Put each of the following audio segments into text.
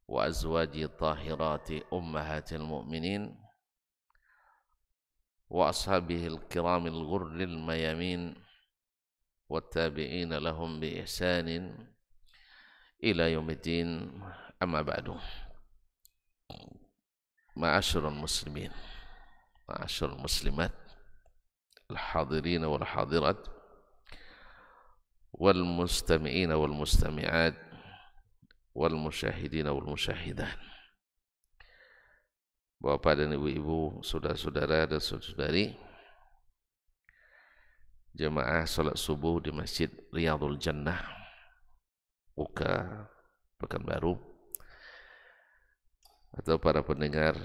وأزواجه الطاهرات أمهات المؤمنين وأصحابه الكرام الغر الميامين والتابعين لهم بإحسان إلى يوم الدين. أما بعد، معاشر المسلمين، معاشر المسلمات، الحاضرين والحاضرات، والمستمعين والمستمعات، والmusyahidin والmusyahidat. Bapak dan ibu-ibu, saudara-saudara dan saudari, jemaah salat subuh di Masjid Riyadhul Jannah, Uka, Pekanbaru, atau para pendengar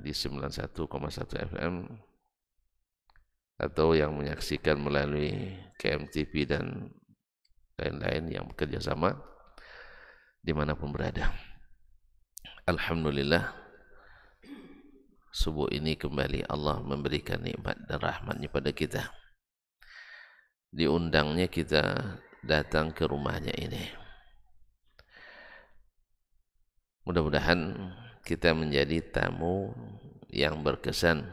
di 91,1 FM, atau yang menyaksikan melalui KMTV dan lain-lain yang bekerja sama dimanapun berada. Alhamdulillah, subuh ini kembali Allah memberikan nikmat dan rahmatnya pada kita. Diundangnya kita datang ke rumahnya ini. Mudah-mudahan kita menjadi tamu yang berkesan,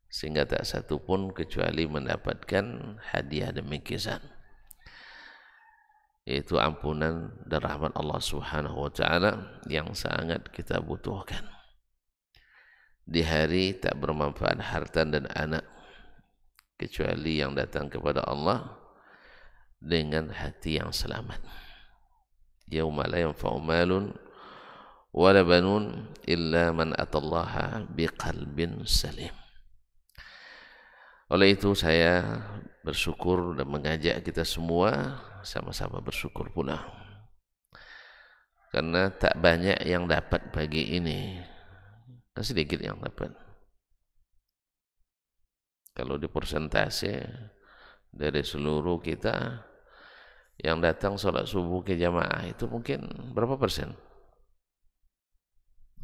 sehingga tak satu pun kecuali mendapatkan hadiah demi kesan, yaitu ampunan dan rahmat Allah Subhanahu wa Ta'ala yang sangat kita butuhkan di hari tak bermanfaat harta dan anak, kecuali yang datang kepada Allah dengan hati yang selamat. Yauma la yanfa'u malun wala banun illa man atallaha biqalbin salim. Oleh itu saya bersyukur dan mengajak kita semua sama-sama bersyukur pula, karena tak banyak yang dapat pagi ini, sedikit yang dapat. Kalau di persentase dari seluruh kita yang datang sholat subuh ke jamaah itu mungkin berapa persen?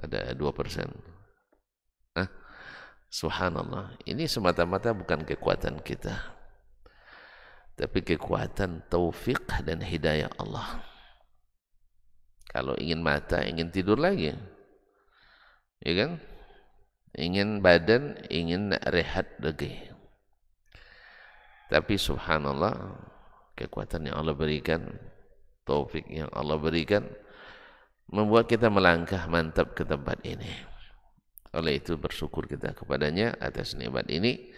Ada 2%. Subhanallah, ini semata-mata bukan kekuatan kita, tapi kekuatan taufik dan hidayah Allah. Kalau ingin mata, ingin tidur lagi, ya kan? Ingin badan, ingin rehat lagi. Tapi subhanallah, kekuatan yang Allah berikan, taufik yang Allah berikan, membuat kita melangkah mantap ke tempat ini. Oleh itu bersyukur kita kepadanya atas nikmat ini,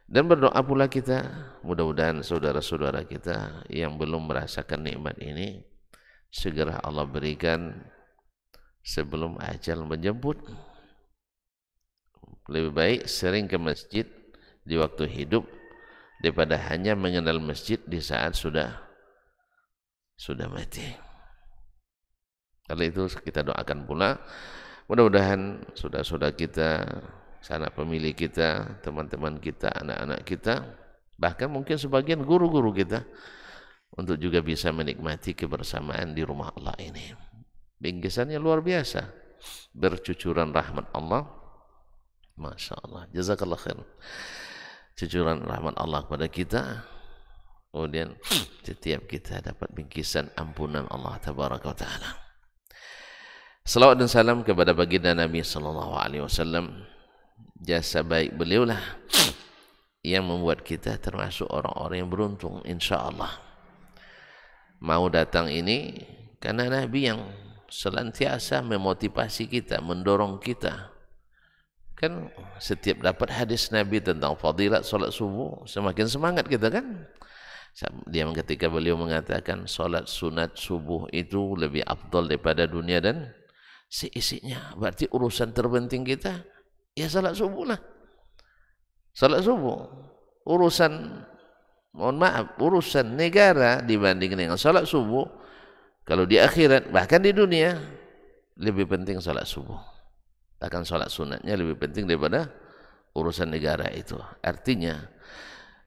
dan berdoa pula kita, mudah-mudahan saudara-saudara kita yang belum merasakan nikmat ini segera Allah berikan sebelum ajal menjemput. Lebih baik sering ke masjid di waktu hidup daripada hanya mengenal masjid di saat sudah mati. Oleh itu kita doakan pula, mudah-mudahan saudara-saudara kita, sanak pemilih kita, teman-teman kita, anak-anak kita, bahkan mungkin sebagian guru-guru kita, untuk juga bisa menikmati kebersamaan di rumah Allah ini. Bingkisannya luar biasa, bercucuran rahmat Allah. Masya Allah, jazakallah khair. Cucuran rahmat Allah kepada kita, kemudian setiap kita dapat bingkisan ampunan Allah Tabaraka wa Ta'ala. Salawat dan salam kepada baginda Nabi sallallahu alaihi wasallam. Jasa baik beliaulah yang membuat kita termasuk orang-orang yang beruntung insyaallah. Mau datang ini karena Nabi yang senantiasa memotivasi kita, mendorong kita. Kan setiap dapat hadis Nabi tentang fadilat salat subuh, semakin semangat kita kan. Dia ketika beliau mengatakan salat sunat subuh itu lebih afdal daripada dunia dan seisinya, berarti urusan terpenting kita ya salat subuh lah. Salat subuh, urusan, mohon maaf, urusan negara dibanding dengan salat subuh, kalau di akhirat bahkan di dunia lebih penting salat subuh. Bahkan salat sunatnya lebih penting daripada urusan negara itu. Artinya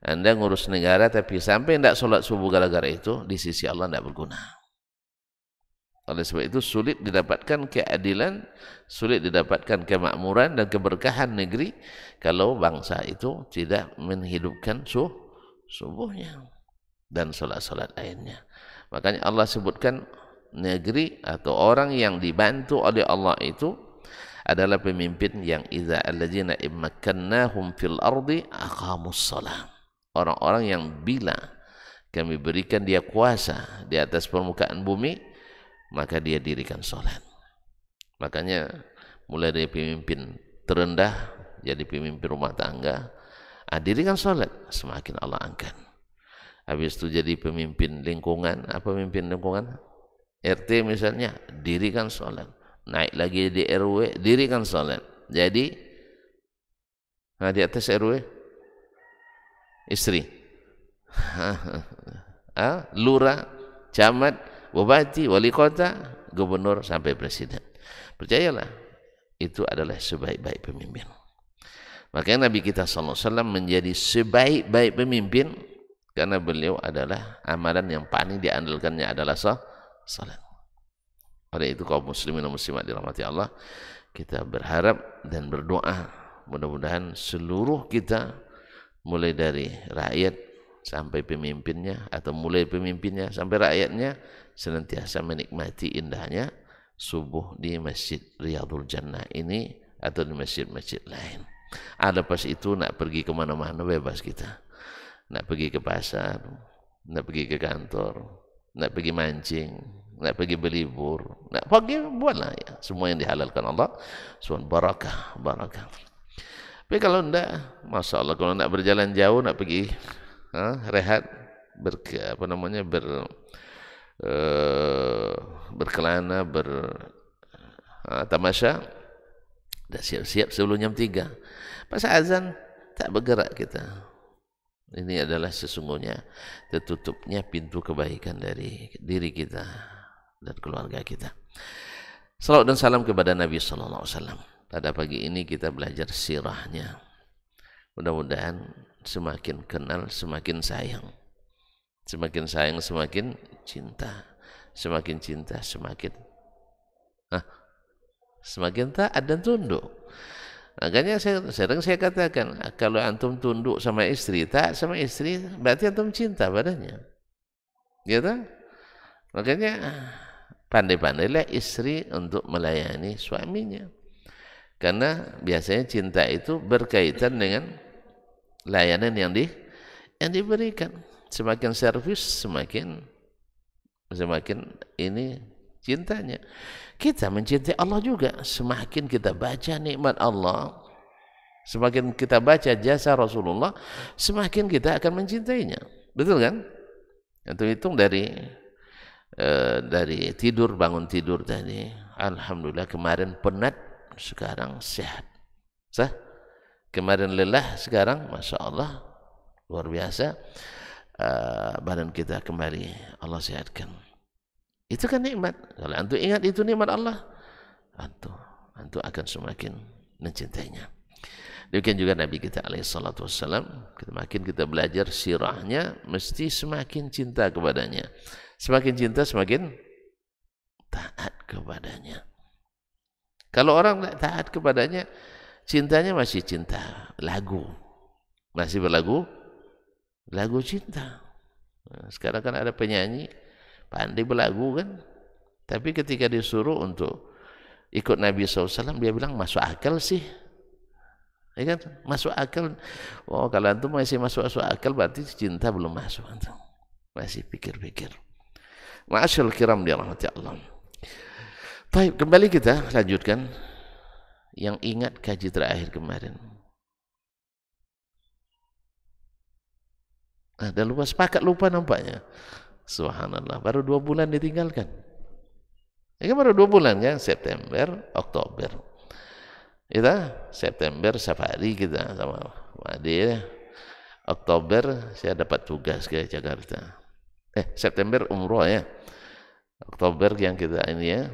Anda ngurus negara tapi sampai tidak salat subuh gara-gara itu, di sisi Allah tidak berguna. Oleh sebab itu sulit didapatkan keadilan, sulit didapatkan kemakmuran dan keberkahan negeri kalau bangsa itu tidak menghidupkan subuhnya dan salat-salat lainnya. Makanya Allah sebutkan negeri atau orang yang dibantu oleh Allah itu adalah pemimpin yang idza alladzina immakkannahum fil ardi aqamus shalah. Orang-orang yang bila kami berikan dia kuasa di atas permukaan bumi, maka dia dirikan salat. Makanya mulai dari pemimpin terendah jadi pemimpin rumah tangga, dirikan salat, semakin Allah angkat. Habis itu jadi pemimpin lingkungan, pemimpin lingkungan RT misalnya, dirikan salat. Naik lagi di RW, dirikan salat. Jadi di atas RW istri, lurah, camat, bupati, wali kota, gubernur sampai presiden. Percayalah, itu adalah sebaik-baik pemimpin. Makanya Nabi kita SAW menjadi sebaik-baik pemimpin karena beliau adalah amalan yang paling diandalkannya adalah salat. Oleh itu kaum muslimin dan muslimat dirahmati Allah, kita berharap dan berdoa mudah-mudahan seluruh kita mulai dari rakyat sampai pemimpinnya atau mulai pemimpinnya sampai rakyatnya senantiasa menikmati indahnya subuh di Masjid Riyadhul Jannah ini atau di masjid-masjid lain. Lepas itu nak pergi kemana-mana bebas kita. Nak pergi ke pasar, nak pergi ke kantor, nak pergi mancing, nak pergi berlibur, nak pergi buatlah ya. Semua yang dihalalkan Allah SWT, barakah. Tapi kalau enggak, Masya Allah, kalau nak berjalan jauh, nak pergi rehat, berkelana, tamasya, dah siap-siap sebelum jam 3. Pas azan tak bergerak kita. Ini adalah sesungguhnya tertutupnya pintu kebaikan dari diri kita dan keluarga kita. Salawat dan salam kepada Nabi sallallahu alaihi wasallam. Pada pagi ini kita belajar sirahnya. Mudah-mudahan semakin kenal semakin sayang. Semakin sayang semakin cinta. Semakin cinta semakin semakin taat dan tunduk. Makanya sering saya katakan, kalau antum tunduk sama istri, taat sama istri, berarti antum cinta padanya. Gitu? Makanya pandai-pandailah istri untuk melayani suaminya. Karena biasanya cinta itu berkaitan dengan layanan yang diberikan. Semakin servis, semakin ini cintanya. Kita mencintai Allah juga. Semakin kita baca nikmat Allah, semakin kita baca jasa Rasulullah, semakin kita akan mencintainya. Betul kan? Itu hitung dari tidur, bangun tidur tadi. Alhamdulillah kemarin penat, sekarang sehat. Kemarin lelah, sekarang Masya Allah luar biasa. Badan kita kembali Allah sehatkan. Itu kan nikmat. Kalau antum ingat itu nikmat Allah, antum akan semakin mencintainya. Demikian juga Nabi kita alaihissalatu wassalam, makin kita belajar sirahnya, mesti semakin cinta kepadanya. Semakin cinta, semakin taat kepadanya. Kalau orang tak taat kepadanya, cintanya masih cinta lagu. Masih berlagu lagu cinta. Sekarang kan ada penyanyi pandai berlagu kan, tapi ketika disuruh untuk ikut Nabi SAW, dia bilang masuk akal sih, ya kan? Masuk akal. Oh, kalau antum masih masuk akal, berarti cinta belum masuk, antum masih pikir-pikir. Ma'asyal kiram dirahmati Allah. Baik, kembali kita lanjutkan yang ingat kaji terakhir kemarin. Dah lupa, sepakat lupa nampaknya. Subhanallah, baru 2 bulan ditinggalkan. Ini kan baru 2 bulan kan, September, Oktober. Kita September safari kita sama Ade. Oktober saya dapat tugas ke Jakarta. September umroh ya. Oktober yang kita ini ya,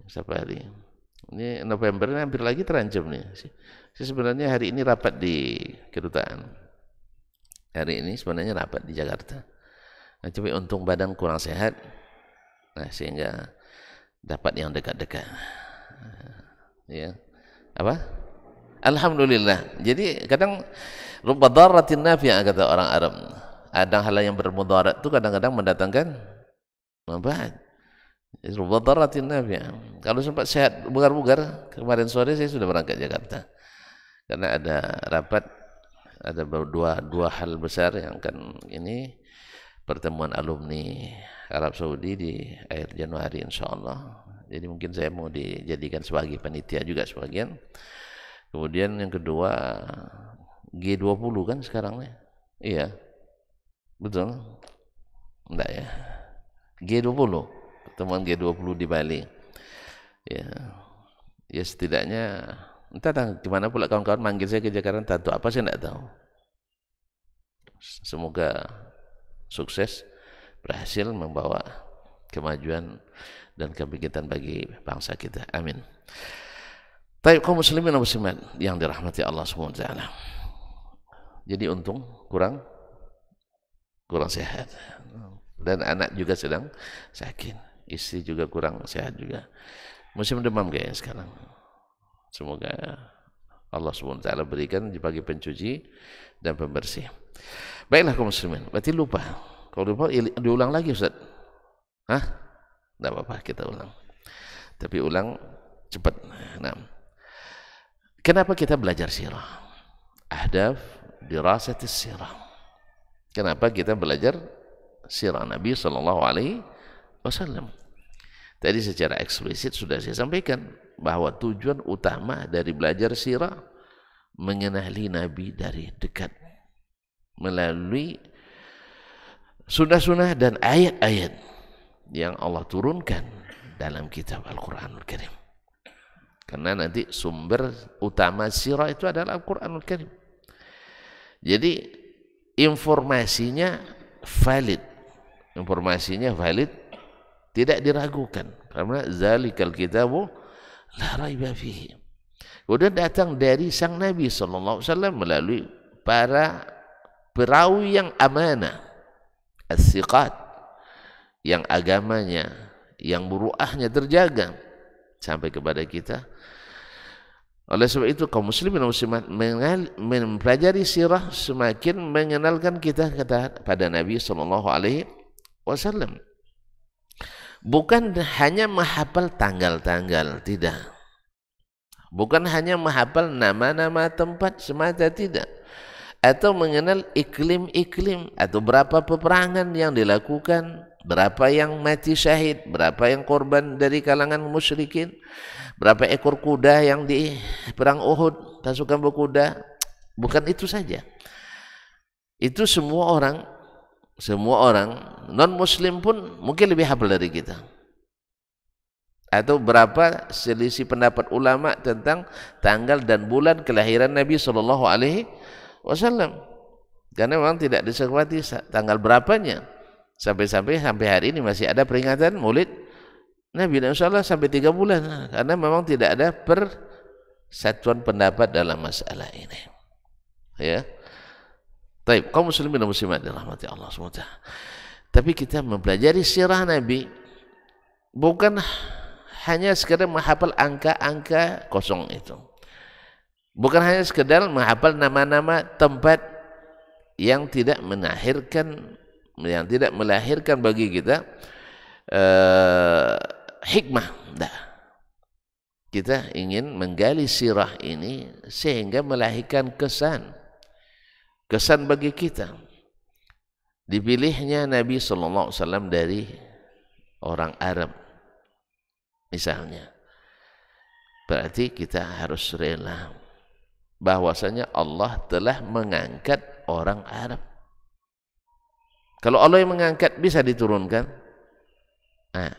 safari. Ini November ini hampir lagi terancam nih. Saya sebenarnya hari ini rapat di kedutaan. Hari ini sebenarnya rapat di Jakarta. Tapi untung badan kurang sehat, sehingga dapat yang dekat-dekat. Ya, apa? Alhamdulillah. Jadi kadang rubba darratin nafi'ah kata orang Arab. Ada hal yang bermudarat itu kadang-kadang mendatangkan manfaat. Rubba dharratin nafi'ah. Kalau sempat sehat bugar-bugar, kemarin sore saya sudah berangkat Jakarta. Karena ada rapat, ada dua hal besar yang akan ini, pertemuan alumni Arab Saudi di akhir Januari insyaallah. Jadi mungkin saya mau dijadikan sebagai panitia juga sebagian. Kemudian yang kedua G20 kan sekarang ya. Iya. Betul? Enggak ya. G20, pertemuan G20 di Bali. Ya. Ya setidaknya entah gimana pula kawan-kawan manggil saya ke Jakarta, entah apa saya enggak tahu. Semoga sukses, berhasil membawa kemajuan dan kebangkitan bagi bangsa kita. Amin. Baik, kaum muslimin dan muslimat yang dirahmati Allah SWT. Jadi untung kurang sehat. Dan anak juga sedang sakit. Istri juga kurang sehat juga. Musim demam kayaknya sekarang. Semoga Allah SWT berikan bagi pencuci dan pembersih. Baiklah kaum muslimin. Berarti lupa. Kalau lupa diulang lagi Ustaz. Hah? Tidak apa-apa, kita ulang. Tapi ulang cepat. Nah. Kenapa kita belajar sirah? Ahdaf dirasatis sirah. Kenapa kita belajar sirah Nabi SAW? Tadi secara eksplisit sudah saya sampaikan bahwa tujuan utama dari belajar sirah mengenali Nabi dari dekat melalui sunnah-sunnah dan ayat-ayat yang Allah turunkan dalam kitab Al-Quranul Karim. Karena nanti sumber utama sirah itu adalah Al-Quranul Karim. Jadi informasinya valid, tidak diragukan. Karena zalikal kitabu la raiba fihi. Kemudian datang dari sang Nabi SAW melalui para perawi yang amanah, as-siqat, yang agamanya, yang muruahnya terjaga sampai kepada kita. Oleh sebab itu kaum muslimin dan muslimat mempelajari sirah semakin mengenalkan kita pada Nabi SAW. Bukan hanya menghafal tanggal-tanggal, tidak. Bukan hanya menghafal nama-nama tempat semata, tidak. Atau mengenal iklim-iklim, atau berapa peperangan yang dilakukan, berapa yang mati syahid, berapa yang korban dari kalangan musyrikin, berapa ekor kuda yang di perang Uhud, pasukan berkuda. Bukan itu saja. Itu semua orang non muslim pun mungkin lebih hafal dari kita. Atau berapa selisih pendapat ulama tentang tanggal dan bulan kelahiran Nabi SAW. Karena memang tidak disepakati tanggal berapanya. Sampai hari ini masih ada peringatan Maulid Nabi SAW sampai 3 bulan. Karena memang tidak ada persatuan pendapat dalam masalah ini. Ya. Baik, kaum muslimin dan muslimat dirahmati Allah SWT. Tapi kita mempelajari sirah Nabi bukan hanya sekedar menghafal angka-angka kosong itu. Bukan hanya sekedar menghafal nama-nama tempat yang tidak melahirkan bagi kita hikmah. Nah, kita ingin menggali sirah ini sehingga melahirkan kesan bagi kita. Dipilihnya Nabi SAW dari orang Arab misalnya, berarti kita harus rela bahwasanya Allah telah mengangkat orang Arab. Kalau Allah yang mengangkat bisa diturunkan. Nah,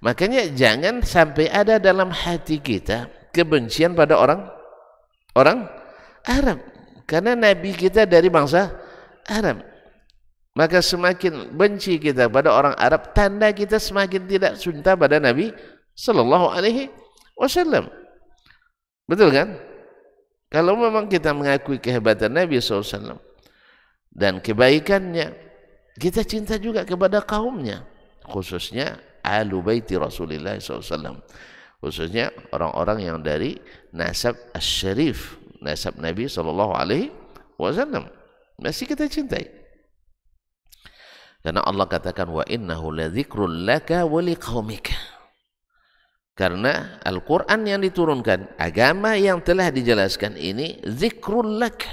makanya jangan sampai ada dalam hati kita kebencian pada orang Arab. Karena Nabi kita dari bangsa Arab. Maka semakin benci kita pada orang Arab, tanda kita semakin tidak cinta pada Nabi SAW. Betul kan? Kalau memang kita mengakui kehebatan Nabi SAW dan kebaikannya, kita cinta juga kepada kaumnya, khususnya ahlu baiti Rasulullah SAW, khususnya orang-orang yang dari nasab as-syarif, nasab Nabi SAW, masih kita cintai. Karena Allah katakan wa innahu ladzikrul laka wa liqaumika. Karena Al-Quran yang diturunkan, agama yang telah dijelaskan ini, zikrul lak,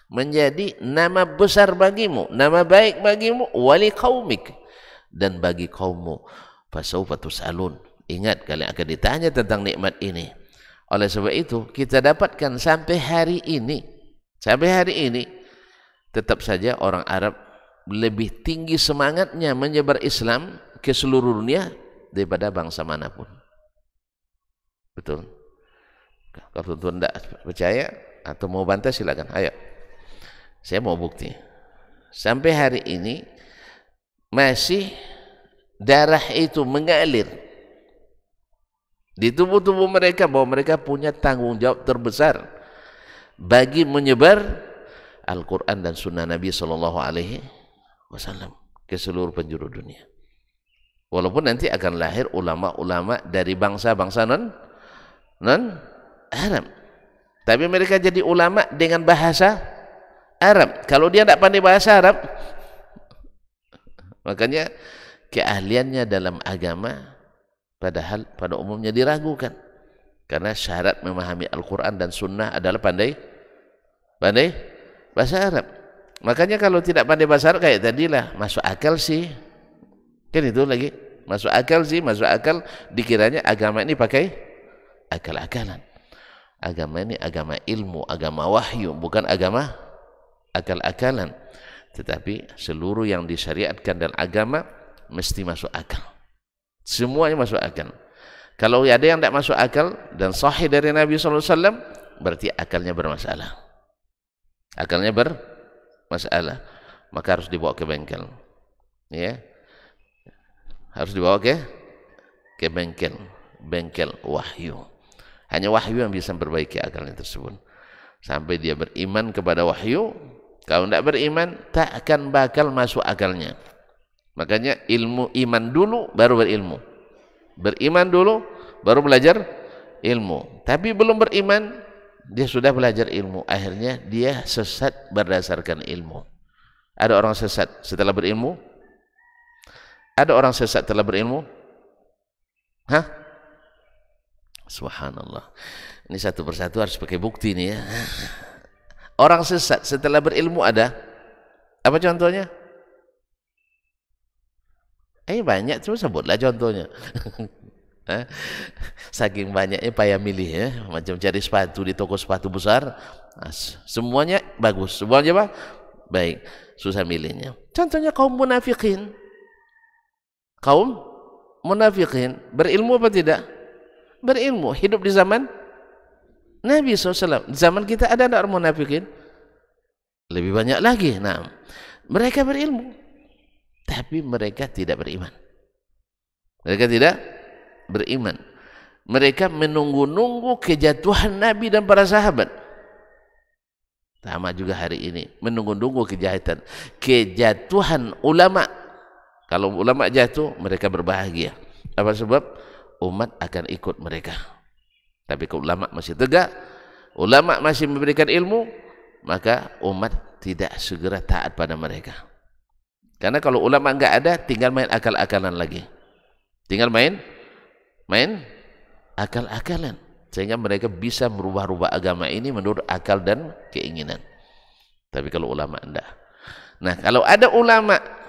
menjadi nama besar bagimu, nama baik bagimu, wali qaumik, dan bagi kaummu. Fasawfa tus'alun, ingat kalian akan ditanya tentang nikmat ini. Oleh sebab itu kita dapatkan sampai hari ini tetap saja orang Arab lebih tinggi semangatnya menyebar Islam ke seluruh dunia daripada bangsa manapun. Betul. Kalau tuan tidak percaya atau mau bantah silakan. Ayo, saya mau bukti. Sampai hari ini masih darah itu mengalir di tubuh-tubuh mereka, bahwa mereka punya tanggung jawab terbesar bagi menyebar Al-Quran dan Sunnah Nabi SAW ke seluruh penjuru dunia. Walaupun nanti akan lahir ulama-ulama dari bangsa-bangsa non-Arab, tapi mereka jadi ulama dengan bahasa Arab. Kalau dia tidak pandai bahasa Arab, makanya keahliannya dalam agama padahal pada umumnya diragukan, karena syarat memahami Al-Quran dan Sunnah adalah pandai bahasa Arab. Makanya kalau tidak pandai bahasa Arab kayak tadilah, masuk akal sih, kan itu lagi, masuk akal sih, masuk akal, dikiranya agama ini pakai akal-akalan. Agama ini agama ilmu, agama wahyu, bukan agama akal-akalan. Tetapi seluruh yang disyariatkan dalam agama mesti masuk akal. Semuanya masuk akal. Kalau ada yang tidak masuk akal dan sahih dari Nabi SAW, berarti akalnya bermasalah. Akalnya bermasalah, maka harus dibawa ke bengkel. Ya, harus dibawa ke bengkel wahyu. Hanya wahyu yang bisa memperbaiki akalnya tersebut. Sampai dia beriman kepada wahyu. Kalau tidak beriman, tak akan bakal masuk akalnya. Makanya ilmu iman dulu baru berilmu. Beriman dulu baru belajar ilmu. Tapi belum beriman, dia sudah belajar ilmu. Akhirnya dia sesat berdasarkan ilmu. Ada orang sesat setelah berilmu? Ada orang sesat setelah berilmu? Hah? Subhanallah. Ini satu persatu harus pakai bukti nih ya. Orang sesat setelah berilmu ada? Apa contohnya? Banyak, cuma sebutlah contohnya. Saking banyaknya payah milih ya, macam cari sepatu di toko sepatu besar, semuanya bagus, semuanya apa? Baik, susah milihnya. Contohnya kaum munafikin. Kaum munafikin berilmu apa tidak? Berilmu, hidup di zaman Nabi SAW. Zaman kita ada orang munafikin? Lebih banyak lagi. Nah, mereka berilmu, tapi mereka tidak beriman. Mereka tidak beriman. Mereka menunggu-nunggu kejatuhan Nabi dan para sahabat. Sama juga hari ini, menunggu-nunggu kejatuhan ulama. Kalau ulama jatuh, mereka berbahagia. Apa sebab? Umat akan ikut mereka. Tapi kalau ulama masih tegak, ulama masih memberikan ilmu, maka umat tidak segera taat pada mereka. Karena kalau ulama enggak ada, tinggal main akal-akalan lagi. Tinggal main akal-akalan. Sehingga mereka bisa merubah-rubah agama ini menurut akal dan keinginan. Tapi kalau ulama enggak. Nah, kalau ada ulama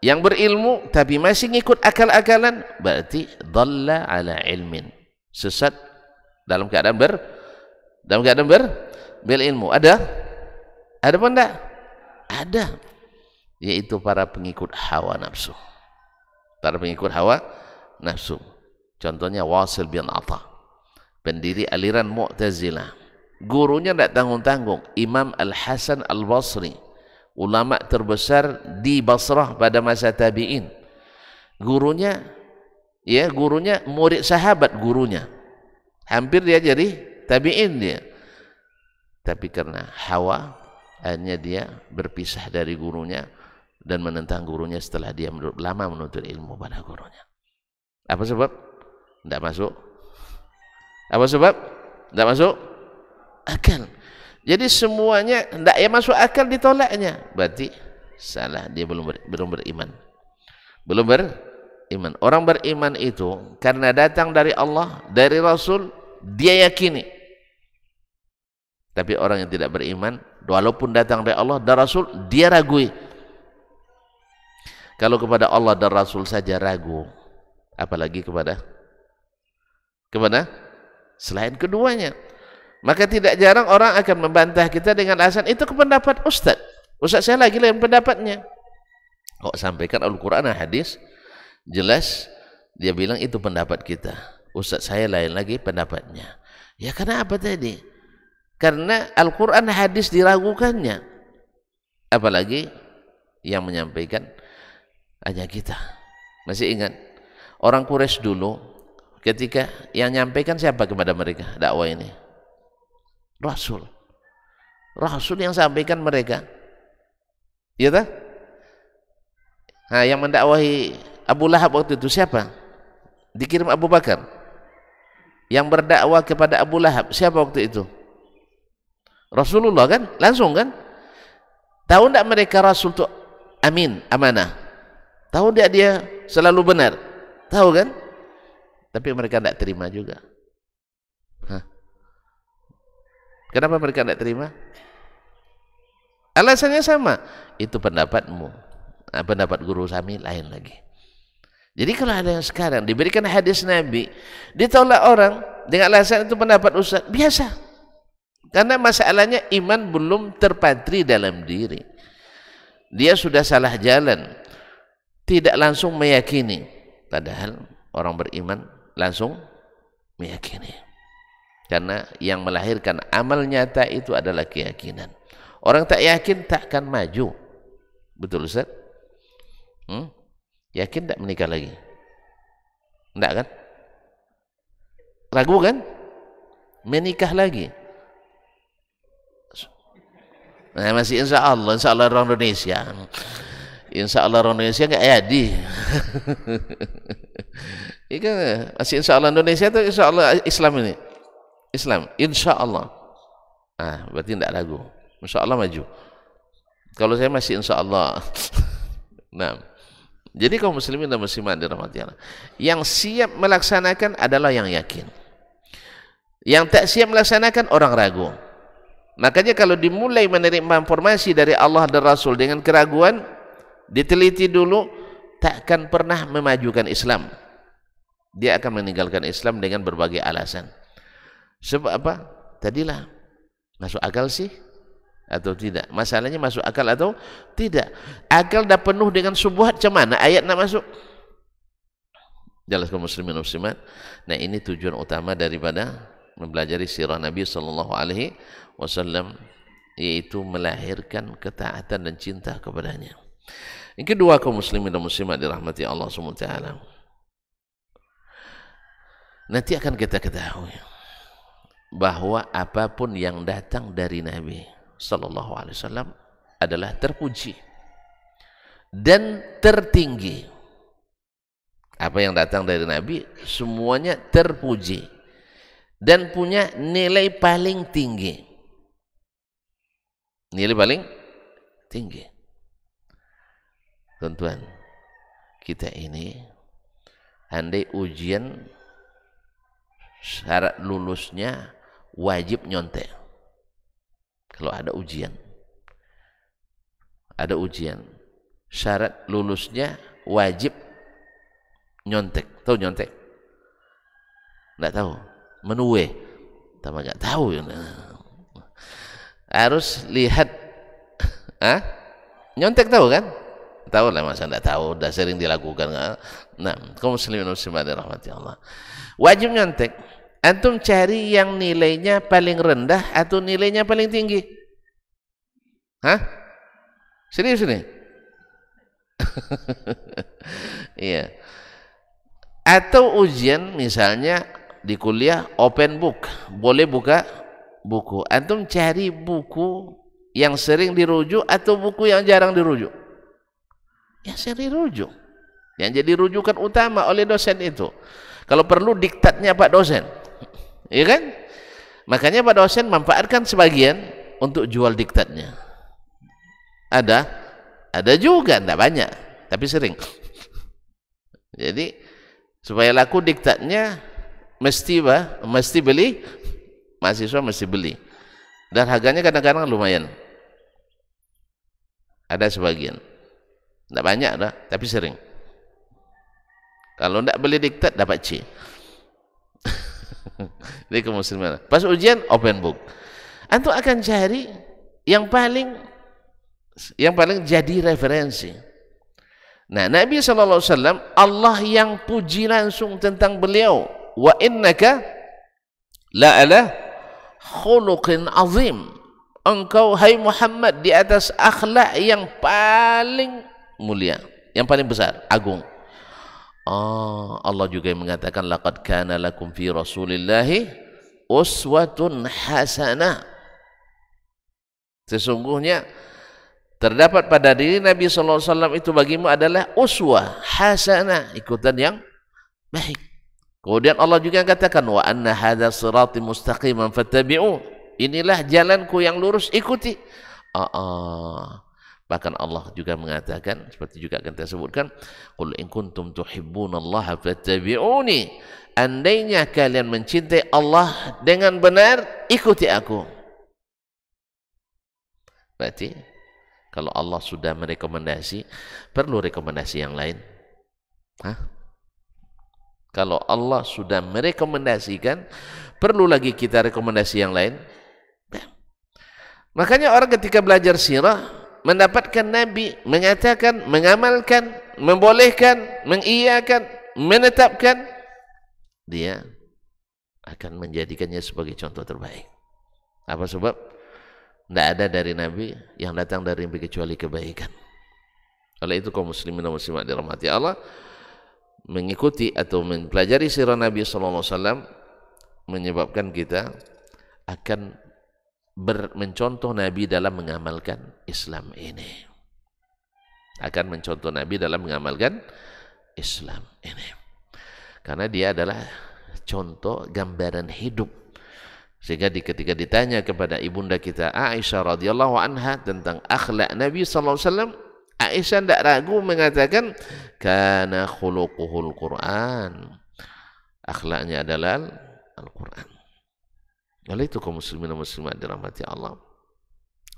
yang berilmu tapi masih ngikut akal-akalan, berarti dhalla ala ilmin. Sesat dalam keadaan berilmu. Ada apa enggak? Ada. Yaitu para pengikut hawa nafsu. Para pengikut hawa nafsu. Contohnya Wasil bin Atha, pendiri aliran Mu'tazilah. Gurunya tidak tanggung-tanggung, Imam Al-Hasan Al-Basri, ulama terbesar di Basrah pada masa tabi'in. Gurunya murid sahabat gurunya. Hampir dia jadi tabi'in dia. Tapi karena hawa, akhirnya dia berpisah dari gurunya dan menentang gurunya setelah dia lama menuntut ilmu pada gurunya. Apa sebab? Tidak masuk. Apa sebab? Tidak masuk akal. Jadi semuanya tidak ya masuk akal, ditolaknya. Berarti salah, dia belum beriman. Belum iman. Orang beriman itu karena datang dari Allah, dari Rasul, dia yakini. Tapi orang yang tidak beriman, walaupun datang dari Allah dan Rasul, dia ragui. Kalau kepada Allah dan Rasul saja ragu, apalagi kepada selain keduanya. Maka tidak jarang orang akan membantah kita dengan alasan itu pendapat Ustaz. Ustaz saya lagi lain pendapatnya. Kok sampaikan Al-Quran dan hadis jelas dia bilang itu pendapat kita. Ustaz saya lain lagi pendapatnya. Ya karena apa tadi? Karena Al-Quran hadis diragukannya. Apalagi yang menyampaikan hanya kita. Masih ingat orang Quraisy dulu ketika yang menyampaikan siapa kepada mereka dakwah ini? Rasul. Rasul yang sampaikan mereka. Iya tak? Nah, yang mendakwahi Abu Lahab waktu itu siapa? Dikirim Abu Bakar. Yang berdakwah kepada Abu Lahab siapa waktu itu? Rasulullah kan? Langsung kan? Tahu tidak mereka Rasul itu amin, amanah? Tahu tidak dia selalu benar? Tahu kan? Tapi mereka tidak terima juga. Hah? Kenapa mereka tidak terima? Alasannya sama. Itu pendapatmu. Nah, pendapat guru kami lain lagi. Jadi kalau ada yang sekarang diberikan hadis Nabi, ditolak orang dengan alasan itu pendapat Ustaz, biasa. Karena masalahnya iman belum terpatri dalam diri. Dia sudah salah jalan, tidak langsung meyakini. Padahal orang beriman langsung meyakini. Karena yang melahirkan amal nyata itu adalah keyakinan. Orang tak yakin takkan maju. Betul Ustaz? Yakin tak menikah lagi? Enggak kan? Ragu kan? Menikah lagi? Nah, masih insya Allah orang Indonesia. Insya Allah orang Indonesia nggak jadi. Ini masih insya Allah Indonesia itu insya Allah Islam ini. Islam, insya Allah. Ah, berarti tidak ragu. Insya Allah maju. Kalau saya masih insya Allah. Nah, jadi kaum muslimin dan muslimat dirahmati Allah, yang siap melaksanakan adalah yang yakin. Yang tak siap melaksanakan orang ragu. Makanya kalau dimulai menerima informasi dari Allah dan Rasul dengan keraguan, diteliti dulu, takkan pernah memajukan Islam. Dia akan meninggalkan Islam dengan berbagai alasan. Sebab apa? Tadilah, masuk akal sih atau tidak? Masalahnya masuk akal atau tidak? Akal dah penuh dengan syubhat, macam mana ayat nak masuk? Jelas kaum muslimin dan muslimat. Nah, ini tujuan utama daripada mempelajari sirah Nabi sallallahu alaihi wasallam, yaitu melahirkan ketaatan dan cinta kepadanya. Yang kedua, kaum muslimin dan muslimat dirahmati Allah Subhanahu wa taala. Nanti akan kita ketahui bahwa apapun yang datang dari Nabi sallallahu alaihi wasallam adalah terpuji dan tertinggi. Apa yang datang dari Nabi semuanya terpuji dan punya nilai paling tinggi. Nilai paling tinggi. Tuan-tuan, kita ini andai ujian syarat lulusnya wajib nyontek. Kalau ada ujian syarat lulusnya wajib nyontek. Tahu nyontek? Enggak tahu. Menuwe. Tambah enggak tahu. Harus lihat. Nyontek tahu kan? Tahu lah, masa enggak tahu, udah sering dilakukan. Nah, kaum muslimin muslimat dirahmati Allah, wajib nyontek. Antum cari yang nilainya paling rendah atau nilainya paling tinggi? Serius ini? Iya. Atau ujian misalnya di kuliah open book, boleh buka buku. Antum cari buku yang sering dirujuk atau buku yang jarang dirujuk? Yang sering dirujuk, yang jadi rujukan utama oleh dosen itu. Kalau perlu diktatnya Pak dosen, iya kan? Makanya Pak dosen manfaatkan sebagian untuk jual diktatnya. Ada juga, tidak banyak, tapi sering. Jadi supaya laku diktatnya mesti beli, mahasiswa mesti beli, dan harganya kadang-kadang lumayan. Ada sebagian, tidak banyak dah, tapi sering. Kalau tidak beli diktat dapat C. Jadi kemusliman. Pas ujian open book. Antum akan cari yang paling jadi referensi. Nah, Nabi SAW, Allah yang puji langsung tentang beliau, wa innaka la ala khuluqin azim, engkau hai Muhammad di atas akhlak yang paling mulia, yang paling besar, agung. Allah juga mengatakan laqad kana lakum fi rasulillahi uswatun hasanah, sesungguhnya terdapat pada diri Nabi SAW itu bagimu adalah uswah hasanah, ikutan yang baik. Kemudian Allah juga katakan wa anna hadza sirati mustaqiman fattabi'u, inilah jalanku yang lurus, ikuti. Bahkan Allah juga mengatakan, seperti juga kita sebutkan, qul in kuntum tuhibbunallaha fattabi'uni, andainya kalian mencintai Allah dengan benar, ikuti aku. Berarti kalau Allah sudah merekomendasi, perlu rekomendasi yang lain? Kalau Allah sudah merekomendasikan, perlu lagi kita rekomendasi yang lain? Makanya orang ketika belajar sirah, mendapatkan Nabi mengatakan, mengamalkan, membolehkan, mengiyakan, menetapkan, dia akan menjadikannya sebagai contoh terbaik. Apa sebab? Tidak ada dari Nabi yang datang dari Nabi kecuali kebaikan. Oleh itu kaum muslimin dan muslimat dirahmati Allah, mengikuti atau mempelajari sirah Nabi SAW menyebabkan kita akan mencontoh Nabi dalam mengamalkan Islam ini. Akan mencontoh Nabi dalam mengamalkan Islam ini. Karena dia adalah contoh gambaran hidup. Sehingga ketika ditanya kepada ibunda kita Aisyah radhiyallahu anha tentang akhlak Nabi sallallahu alaihi wasallam, Aisyah tidak ragu mengatakan kana khuluquhul Quran, akhlaknya adalah Al-Quran. Oleh itu kaum muslimin dan muslimat dirahmati Allah,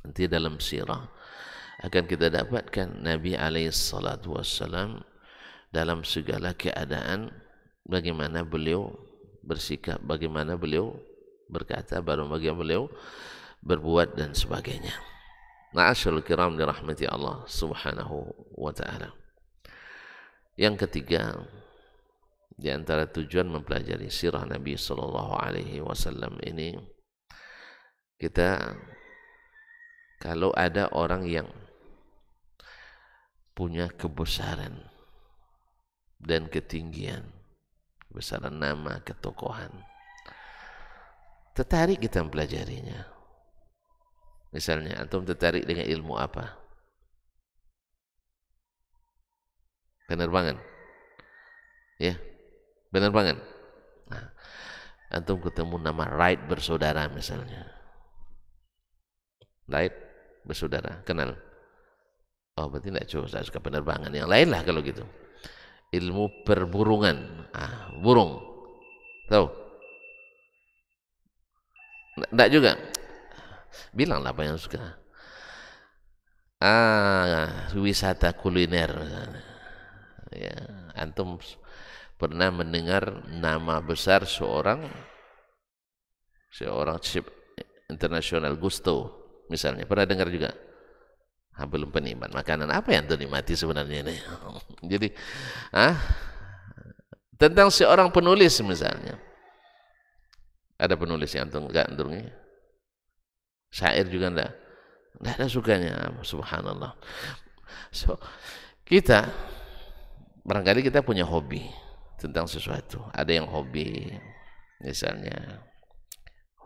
nanti dalam sirah akan kita dapatkan Nabi alaihi salatu wassalam dalam segala keadaan, bagaimana beliau bersikap, bagaimana beliau berkata, baru bagaimana beliau berbuat dan sebagainya. Ma'asyiral kiram dirahmati Allah subhanahu wa ta'ala. Yang ketiga, di antara tujuan mempelajari sirah Nabi sallallahu alaihi wasallam ini, kita kalau ada orang yang punya kebesaran dan ketinggian, kebesaran nama, ketokohan, tertarik kita mempelajarinya. Misalnya antum tertarik dengan ilmu apa? Penerbangan, ya, penerbangan. Nah, antum ketemu nama Wright bersaudara misalnya, Wright bersaudara, kenal? Oh, berarti tidak suka penerbangan. Yang lain lah kalau gitu. Ilmu perburungan, burung, tahu? Tidak juga. Bilanglah apa yang suka. Wisata kuliner. Ya, antum pernah mendengar nama besar seorang chef internasional, Gusto misalnya, pernah dengar juga? Belum penikmat makanan. Apa yang antum nikmati sebenarnya ini? Jadi tentang seorang penulis misalnya, ada penulis yang antum enggak andungi, syair juga enggak ada sukanya, subhanallah. So, kita barangkali kita punya hobi tentang sesuatu. Ada yang hobi misalnya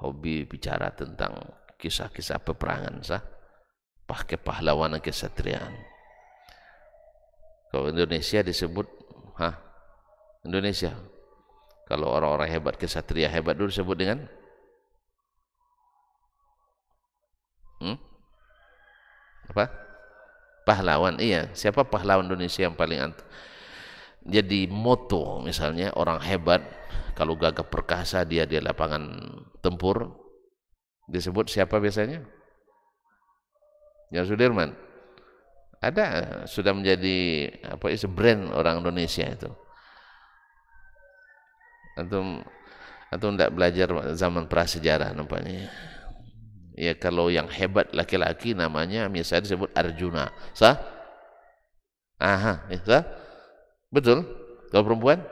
hobi bicara tentang kisah-kisah peperangan, kepahlawanan, kesatriaan. Kalau Indonesia disebut Indonesia, kalau orang-orang hebat, kesatria hebat dulu disebut dengan apa? Pahlawan. Iya, siapa pahlawan Indonesia yang paling jadi moto, misalnya orang hebat kalau gagah perkasa dia di lapangan tempur disebut siapa biasanya? Ya Sudirman. Ada, sudah menjadi apa itu brand orang Indonesia itu. Antum tidak belajar zaman prasejarah nampaknya. Ya kalau yang hebat laki-laki namanya misalnya disebut Arjuna. Sah? Aha, sah? Betul? Kalau perempuan?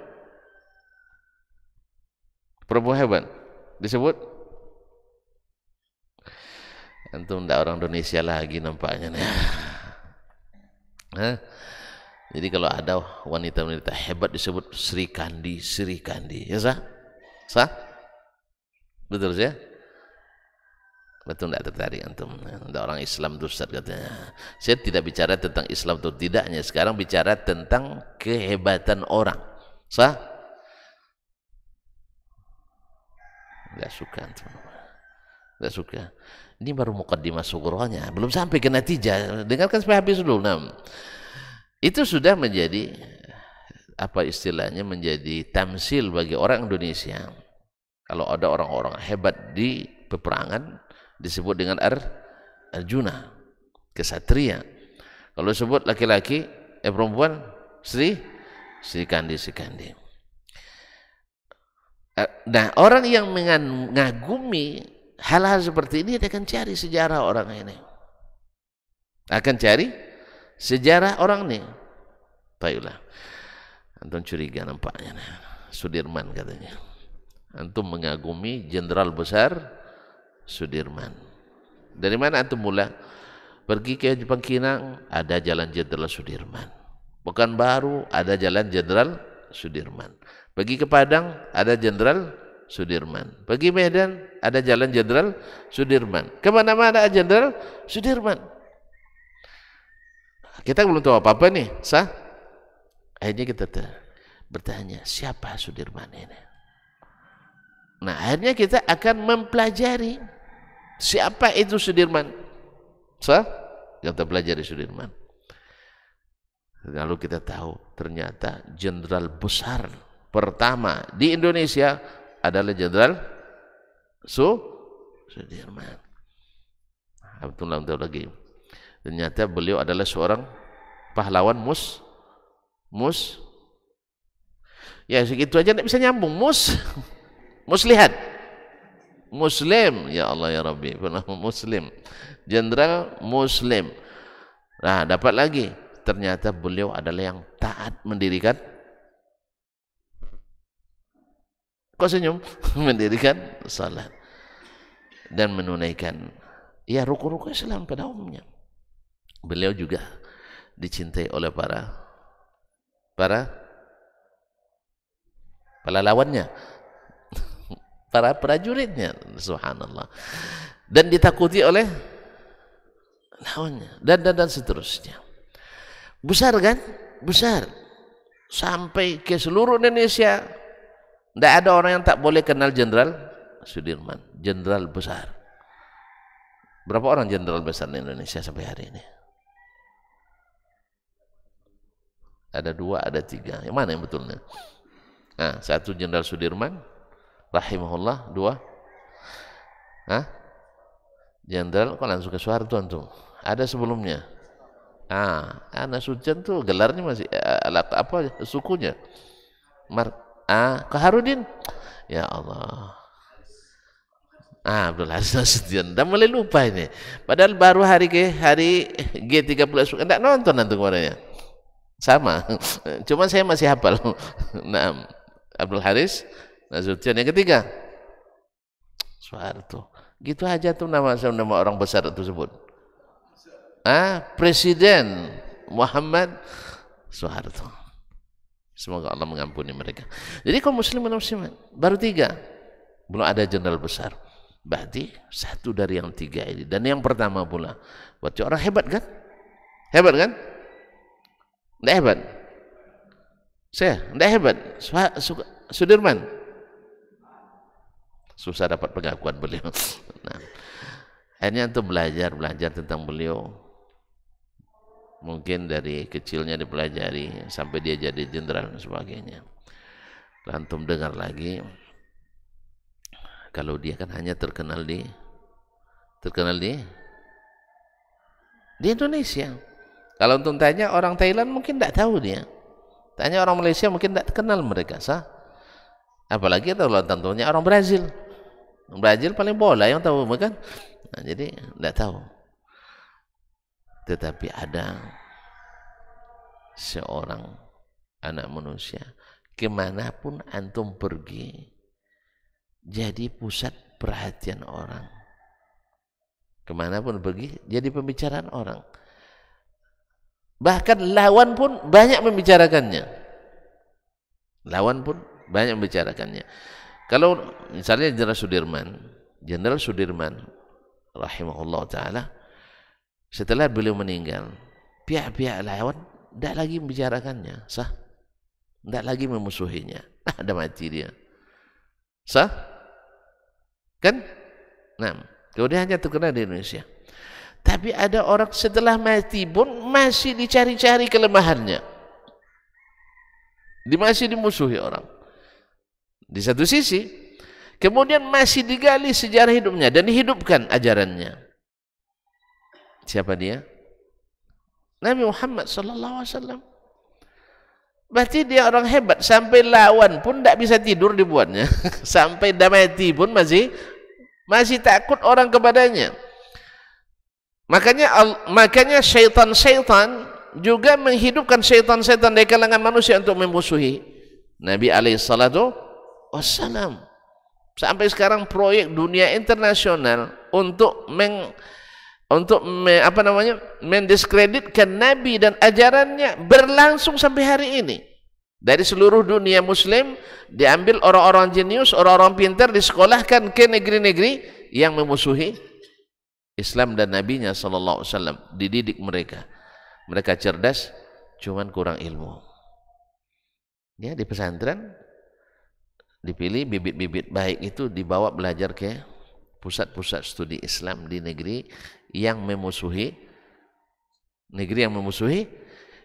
Perempuan hebat disebut? Antum tidak orang Indonesia lagi nampaknya. Jadi kalau ada wanita-wanita hebat disebut Sri Kandi, Sri Kandi, ya sah? Sah? Betul ya? Betul tidak tertarik antum? Ada orang Islam itu Ustaz katanya. Saya tidak bicara tentang Islam atau tidaknya, sekarang bicara tentang kehebatan orang. Sah? Tidak suka antum. Tidak suka. Ini baru mukaddimah sughronya, belum sampai ke natijah. Dengarkan sampai habis dulu. Nah, itu sudah menjadi apa istilahnya, menjadi tamsil bagi orang Indonesia. Kalau ada orang-orang hebat di peperangan disebut dengan Arjuna, kesatria. Kalau disebut laki-laki, perempuan, Sri Kandi, Sri Kandi. Nah, orang yang mengagumi hal-hal seperti ini dia akan cari sejarah orang ini. Akan cari sejarah orang ini. Baiklah. Antum curiga nampaknya. Sudirman katanya. Antum mengagumi jenderal besar Sudirman. Dari mana antum mula? Pergi ke Pangkinang, ada jalan Jenderal Sudirman. Pekanbaru, ada jalan Jenderal Sudirman. Pergi ke Padang, ada Jenderal Sudirman. Pergi Medan, ada jalan Jenderal Sudirman. Kemana-mana ada Jenderal Sudirman. Kita belum tahu apa-apa nih, sah? Akhirnya kita bertanya, siapa Sudirman ini? Nah, akhirnya kita akan mempelajari siapa itu Sudirman. Sah? Kita pelajari Sudirman. Lalu kita tahu ternyata jenderal besar pertama di Indonesia adalah Jenderal Sudirman. Abdullah lagi. Ternyata beliau adalah seorang pahlawan ya segitu aja tidak bisa nyambung. Muslihat, Muslim, ya Allah ya Rabbi, Muslim, Jenderal Muslim. Nah, dapat lagi, ternyata beliau adalah yang taat mendirikan, kok senyum? Mendirikan salat dan menunaikan ya rukun-rukun Islam pada umumnya. Beliau juga dicintai oleh para lawannya, para prajuritnya, subhanallah, dan ditakuti oleh lawannya, dan seterusnya. Besar kan? Besar. Sampai ke seluruh Indonesia tidak ada orang yang tak boleh kenal Jenderal Sudirman, jenderal besar. Berapa orang jenderal besar di Indonesia sampai hari ini? Ada 2, ada 3. Yang mana yang betulnya? Nah, 1 Jenderal Sudirman rahimahullah, 2 Jenderal, kok langsung ke Soeharto antum? Ada sebelumnya. Anak Sujan tuh gelarnya masih apa sukunya? Kaharudin. Ya Allah. Abdul Aziz Nasution. Dah mulai lupa ini. Padahal baru hari G30 enggak nonton antum kemarin. Sama. Cuma saya masih hafal. Nah, Abdul Haris Nasution. Yang ketiga Soeharto. Gitu aja tuh nama orang besar tersebut. Presiden Muhammad Soeharto. Semoga Allah mengampuni mereka. Jadi kaum muslimin dan muslimat baru 3. Belum ada jenderal besar. Berarti 1 dari yang 3 ini. Dan yang pertama pula. Berarti orang hebat kan? Hebat kan? Tidak hebat? Saya? Tidak hebat? Sudirman? Susah dapat pengakuan beliau. Nah, akhirnya untuk belajar tentang beliau. Mungkin dari kecilnya dipelajari sampai dia jadi jenderal dan sebagainya. Antum dengar lagi, kalau dia kan hanya terkenal di Indonesia. Kalau antum tanya orang Thailand mungkin tidak tahu dia. Tanya orang Malaysia mungkin tidak kenal mereka, sah. Apalagi kalau tentunya orang Brazil. Brazil paling bola yang tahu, bukan? Nah, jadi tidak tahu. Tetapi ada seorang anak manusia, kemanapun antum pergi, jadi pusat perhatian orang. Kemanapun pergi, jadi pembicaraan orang. Bahkan lawan pun banyak membicarakannya. Lawan pun banyak membicarakannya. Kalau misalnya Jenderal Sudirman rahimahullah ta'ala, setelah beliau meninggal, pihak-pihak lawan tidak lagi membicarakannya, sah? Tidak lagi memusuhinya. Ada mati dia, sah? Kan? Nah, kemudian hanya terkenal di Indonesia. Tapi ada orang setelah mati pun masih dicari-cari kelemahannya, masih dimusuhi orang. Di satu sisi, kemudian masih digali sejarah hidupnya dan dihidupkan ajarannya. Siapa dia? Nabi Muhammad SAW. Berarti dia orang hebat, sampai lawan pun tidak bisa tidur dibuatnya. Sampai mati pun masih takut orang kepadanya. Makanya syaitan-syaitan juga menghidupkan syaitan-syaitan dari kalangan manusia untuk memusuhi Nabi alaihissalatu wassalam. Sampai sekarang proyek dunia internasional untuk mendiskreditkan Nabi dan ajarannya berlangsung sampai hari ini. Dari seluruh dunia muslim diambil orang-orang jenius, orang-orang pintar, disekolahkan ke negeri-negeri yang memusuhi Islam dan Nabinya sallallahu alaihi wasallam. Dididik mereka. Mereka cerdas, cuman kurang ilmu. Ya, di pesantren dipilih bibit-bibit baik itu dibawa belajar ke pusat-pusat studi Islam di negeri yang memusuhi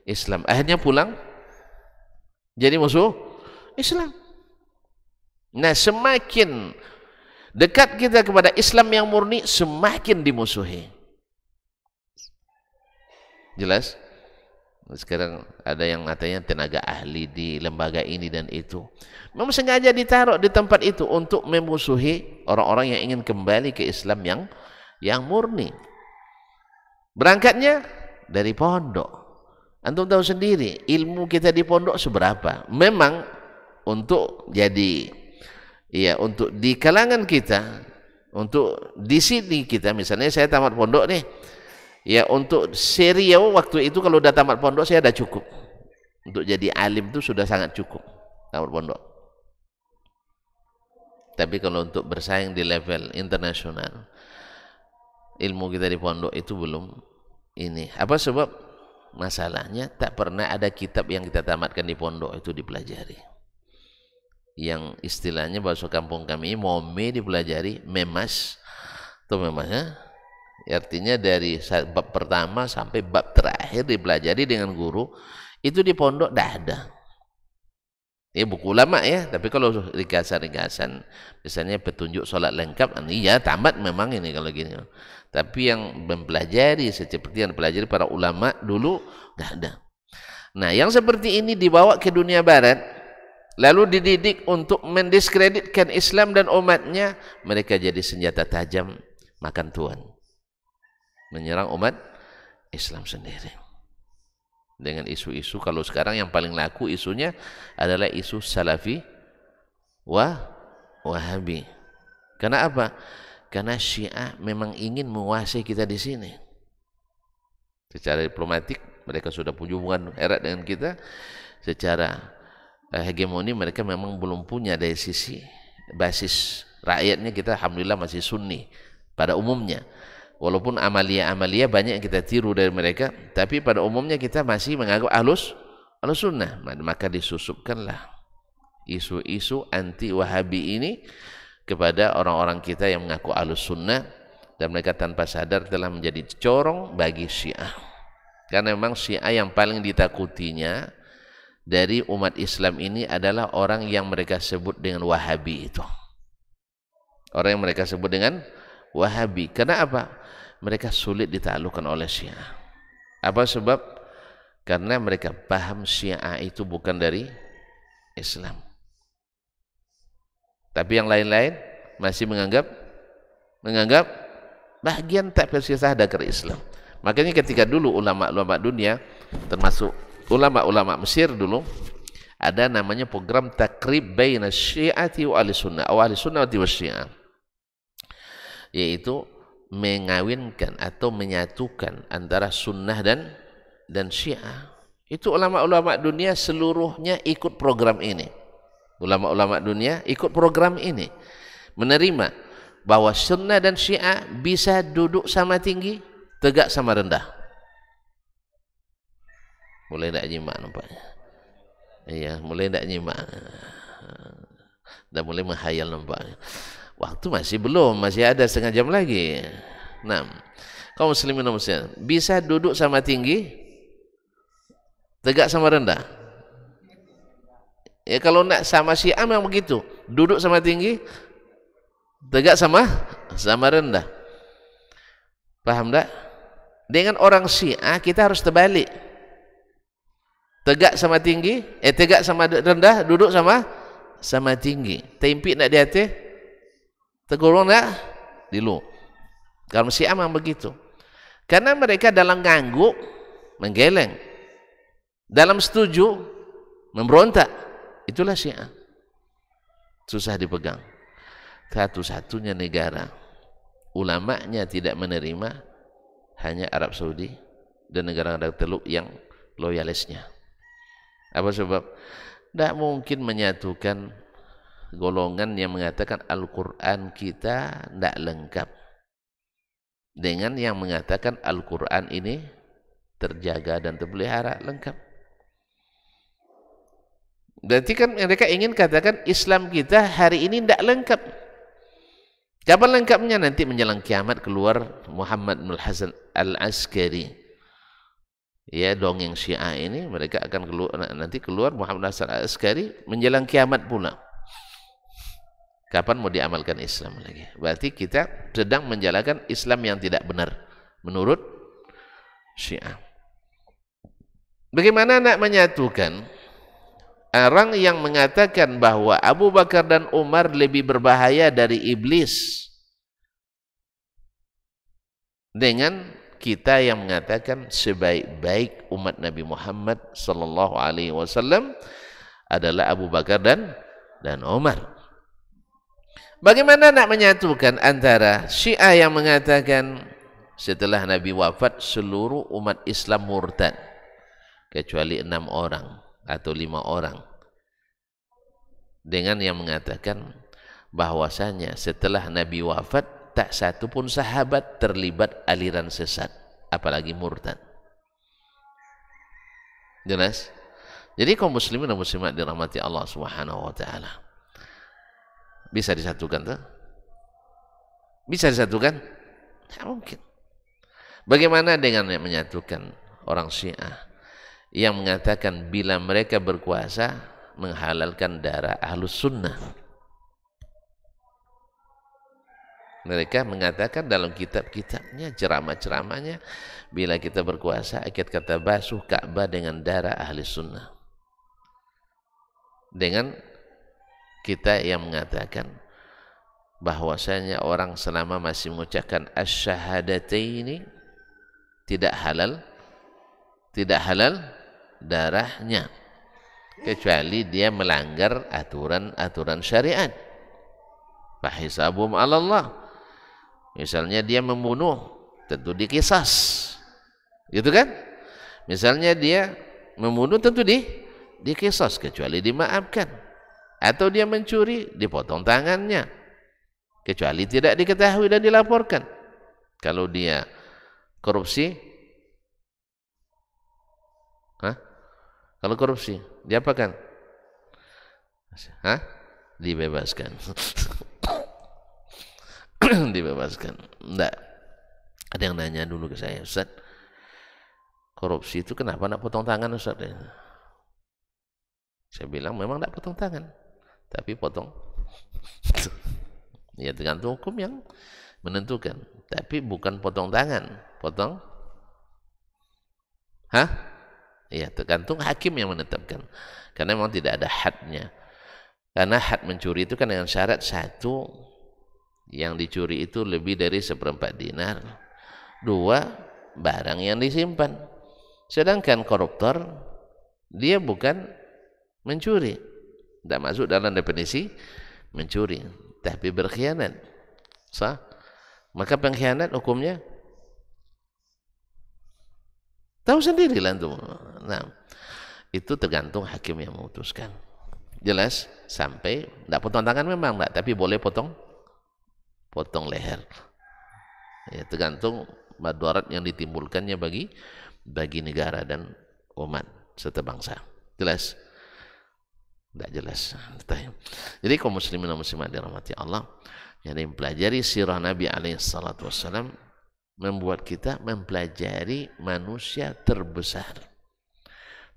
Islam. Akhirnya pulang jadi musuh Islam. Nah, semakin dekat kita kepada Islam yang murni, semakin dimusuhi. Jelas? Sekarang ada yang katanya tenaga ahli di lembaga ini dan itu, memang sengaja ditaruh di tempat itu untuk memusuhi orang-orang yang ingin kembali ke Islam yang murni. Berangkatnya dari pondok. Antum tahu sendiri ilmu kita di pondok seberapa. Memang untuk jadi, ya, untuk di kalangan kita, untuk di sini kita, misalnya saya tamat pondok nih, ya, untuk seriau waktu itu kalau udah tamat pondok saya udah cukup. Untuk jadi alim itu sudah sangat cukup tamat pondok. Tapi kalau untuk bersaing di level internasional, ilmu kita di pondok itu belum ini. Apa sebab? Masalahnya tak pernah ada kitab yang kita tamatkan di pondok itu dipelajari. Yang istilahnya bahasa kampung kami mome dipelajari, memas atau memasnya, artinya dari bab pertama sampai bab terakhir dipelajari dengan guru. Itu di pondok tidak ada. Ya, buku ulama ya, tapi kalau ringkasan-ringkasan misalnya petunjuk sholat lengkap, iya tamat memang ini kalau gini. Tapi yang mempelajari seperti yang dipelajari para ulama dulu nggak ada. Nah, yang seperti ini dibawa ke dunia barat, lalu dididik untuk mendiskreditkan Islam dan umatnya, mereka jadi senjata tajam makan tuan, menyerang umat Islam sendiri. Dengan isu-isu, kalau sekarang yang paling laku isunya adalah isu Salafi Wahabi. Karena apa? Karena Syiah memang ingin menguasai kita di sini. Secara diplomatik mereka sudah punya hubungan erat dengan kita. Secara hegemoni mereka memang belum punya. Dari sisi basis rakyatnya kita alhamdulillah masih Sunni pada umumnya. Walaupun amalia-amalia banyak yang kita tiru dari mereka, tapi pada umumnya kita masih menganggap ahlus sunnah. Maka disusupkanlah isu-isu anti wahabi ini kepada orang-orang kita yang mengaku ahlus sunnah, dan mereka tanpa sadar telah menjadi corong bagi Syiah. Karena memang Syiah yang paling ditakutinya dari umat Islam ini adalah orang yang mereka sebut dengan Wahabi itu. Orang yang mereka sebut dengan Wahabi. Karena apa? Mereka sulit ditaklukkan oleh Syiah. Apa sebab? Karena mereka paham Syiah itu bukan dari Islam. Tapi yang lain-lain masih menganggap bagian tak bersisa ada ke Islam. Makanya ketika dulu ulama-ulama dunia, termasuk ulama-ulama Mesir dulu, ada namanya program takrib baina syi'ati wa ahli sunnah, atau ahli sunnah wa syiah, yaitu mengawinkan atau menyatukan antara sunnah dan syiah. Itu ulama-ulama dunia seluruhnya ikut program ini. Ulama-ulama dunia ikut program ini, menerima bahwa sunnah dan syiah bisa duduk sama tinggi, tegak sama rendah. Mulai tak nyimak nampaknya. Iya, mulai tak nyimak. Dah mulai menghayal nampaknya. Waktu masih belum, masih ada setengah jam lagi. 6. Kaum muslimin dan muslimat, bisa duduk sama tinggi, tegak sama rendah. Ya kalau nak sama Syiah memang begitu, duduk sama tinggi, tegak sama rendah. Paham tak? Dengan orang Syiah kita harus terbalik. Tegak sama tinggi, tegak sama rendah, duduk sama tinggi. Tempik nak di hati, tegurung nak di lu. Kalau Syiah memang begitu. Karena mereka dalam ngangguk menggeleng, dalam setuju memberontak. Itulah Syiah. Susah dipegang. Satu-satunya negara ulamanya tidak menerima hanya Arab Saudi dan negara-negara Teluk yang loyalisnya. Apa sebab? Tidak mungkin menyatukan golongan yang mengatakan Al-Quran kita tidak lengkap dengan yang mengatakan Al-Quran ini terjaga dan terpelihara lengkap. Berarti kan mereka ingin katakan Islam kita hari ini tidak lengkap. Kapan lengkapnya? Nanti menjelang kiamat keluar Muhammad bin Hasan Al-Askari. Ya, dongeng Syiah ini mereka akan keluar, nanti keluar Muhammad bin Hasan Al-Askari menjelang kiamat pula. Kapan mau diamalkan Islam lagi? Berarti kita sedang menjalankan Islam yang tidak benar menurut Syiah. Bagaimana nak menyatukan orang yang mengatakan bahwa Abu Bakar dan Umar lebih berbahaya dari iblis dengan kita yang mengatakan sebaik-baik umat Nabi Muhammad sallallahu alaihi wasallam adalah Abu Bakar dan Umar? Bagaimana nak menyatukan antara Syiah yang mengatakan setelah Nabi wafat seluruh umat Islam murtad kecuali 6 orang atau 5 orang, dengan yang mengatakan bahwasanya setelah Nabi wafat tak satu pun sahabat terlibat aliran sesat, apalagi murtad. Jelas? Jadi kaum muslimin dan muslimat dirahmati Allah Subhanahu wa taala, bisa disatukan tuh? Bisa disatukan? Tak mungkin. Bagaimana dengan yang menyatukan orang Syiah yang mengatakan bila mereka berkuasa menghalalkan darah Ahlus Sunnah? Mereka mengatakan dalam kitab-kitabnya, ceramah-ceramahnya, bila kita berkuasa akan kata basuh Ka'bah dengan darah Ahli Sunnah. Dengan kita yang mengatakan bahwasanya orang selama masih mengucapkan asyhadataini tidak halal darahnya kecuali dia melanggar aturan syariat. Fahisabum 'ala Allah. Misalnya dia membunuh, tentu dikisas. Gitu kan? Misalnya dia membunuh, tentu dikisas kecuali dimaafkan. Atau dia mencuri, dipotong tangannya kecuali tidak diketahui dan dilaporkan. Kalau dia korupsi, kalau korupsi diapakan? Dibebaskan. Dibebaskan. Enggak. Ada yang nanya dulu ke saya, Ustaz, korupsi itu kenapa nak potong tangan Ustaz? Saya bilang memang nak potong tangan, tapi potong ya tergantung hukum yang menentukan, tapi bukan potong tangan, potong ya tergantung hakim yang menetapkan, karena memang tidak ada hadnya. Karena had mencuri itu kan dengan syarat satu, yang dicuri itu lebih dari 1/4 dinar, dua, barang yang disimpan. Sedangkan koruptor dia bukan mencuri, tidak masuk dalam definisi mencuri, tapi berkhianat. Sah? Maka pengkhianat hukumnya tahu sendirilah tuh. Nah, itu tergantung hakim yang memutuskan. Jelas? Sampai tidak potong tangan memang tidak, tapi boleh potong leher. Ya, tergantung madarat yang ditimbulkannya bagi negara dan umat serta bangsa. Jelas? Tidak jelas. Jadi kaum muslimin dan muslimat dirahmati Allah, yang mempelajari sirah Nabi SAW membuat kita mempelajari manusia terbesar.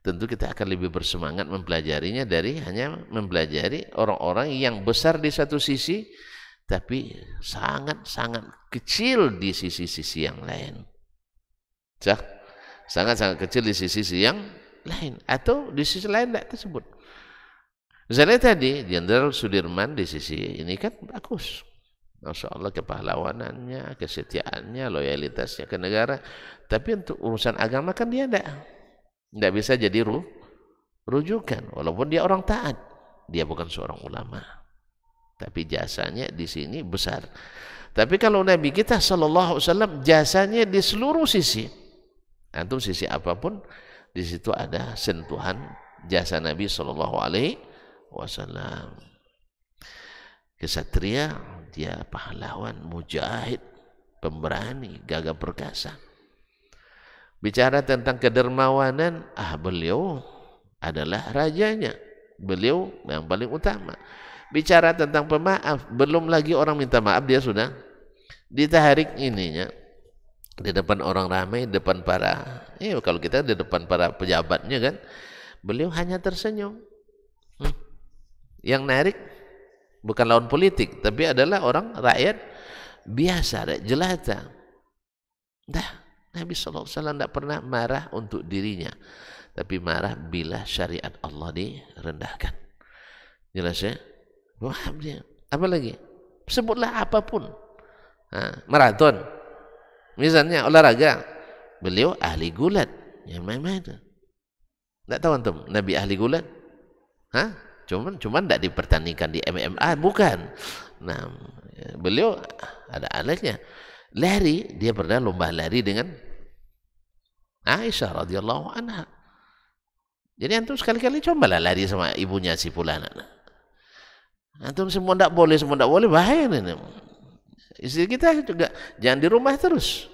Tentu kita akan lebih bersemangat mempelajarinya dari hanya mempelajari orang-orang yang besar di satu sisi, tapi sangat-sangat kecil di sisi-sisi yang lain. Sangat-sangat kecil di sisi-sisi yang lain, atau di sisi lain tidak tersebut. Misalnya tadi Jenderal Sudirman di sisi ini kan bagus, Masya Allah, kepahlawanannya, kesetiaannya, loyalitasnya ke negara. Tapi untuk urusan agama kan dia tidak bisa jadi rujukan, walaupun dia orang taat, dia bukan seorang ulama, tapi jasanya di sini besar. Tapi kalau Nabi kita Sallallahu Alaihi Wasallam jasanya di seluruh sisi, antum sisi apapun di situ ada sentuhan jasa Nabi Sallallahu Alaihi Wasallam. Kesatria, dia pahlawan, mujahid, pemberani, gagah perkasa. Bicara tentang kedermawanan, beliau adalah rajanya, beliau yang paling utama. Bicara tentang pemaaf, belum lagi orang minta maaf dia sudah ditarik ininya di depan orang ramai, depan para, kalau kita di depan para pejabatnya kan, beliau hanya tersenyum. Yang narik bukan lawan politik, tapi adalah orang rakyat biasa, rakyat jelata. Nabi SAW tidak pernah marah untuk dirinya, tapi marah bila syariat Allah direndahkan. Jelas ya? Paham dia. Apa lagi? Sebutlah apapun. Maraton, misalnya olahraga, beliau ahli gulat. Yang mana itu? Tidak tahu antum Nabi ahli gulat? Cuman tidak dipertandingkan di MMA, bukan. Nah, beliau ada alatnya. Lari, dia pernah lomba lari dengan Aisyah radhiyallahu anha. Jadi antum sekali-kali cobalah lari sama ibunya si fulana. Antum semua tidak boleh, bahaya nih. Istri kita juga jangan di rumah terus,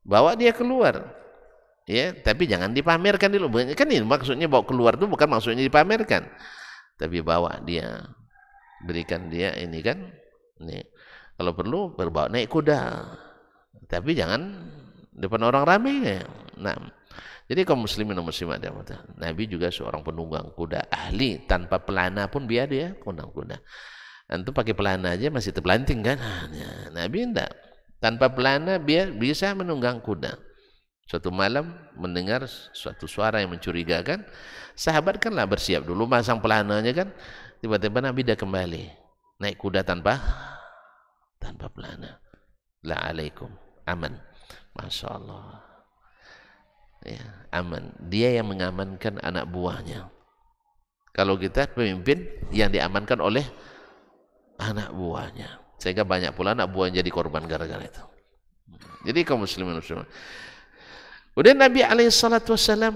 bawa dia keluar, ya. Tapi jangan dipamerkan dulu. Kan ini maksudnya bawa keluar itu bukan maksudnya dipamerkan, tapi bawa dia, berikan dia ini kan. Nih, kalau perlu berbawa naik kuda, tapi jangan depan orang ramai ya. Nah, jadi kaum muslimin dan muslimat, Nabi juga seorang penunggang kuda ahli, tanpa pelana pun biar dia kundang kuda. Antum pakai pelana aja masih terpelanting kan? Nabi enggak, tanpa pelana biar bisa menunggang kuda. Suatu malam mendengar suatu suara yang mencurigakan, sahabat kanlah bersiap dulu masang pelananya kan. Tiba-tiba Nabi dah kembali naik kuda tanpa pelana. La alaikum, aman. Masya Allah, ya, aman. Dia yang mengamankan anak buahnya. Kalau kita pemimpin yang diamankan oleh anak buahnya, sehingga banyak pula anak buah yang jadi korban gara-gara itu. Jadi kaum muslimin muslimat, udah Nabi SAW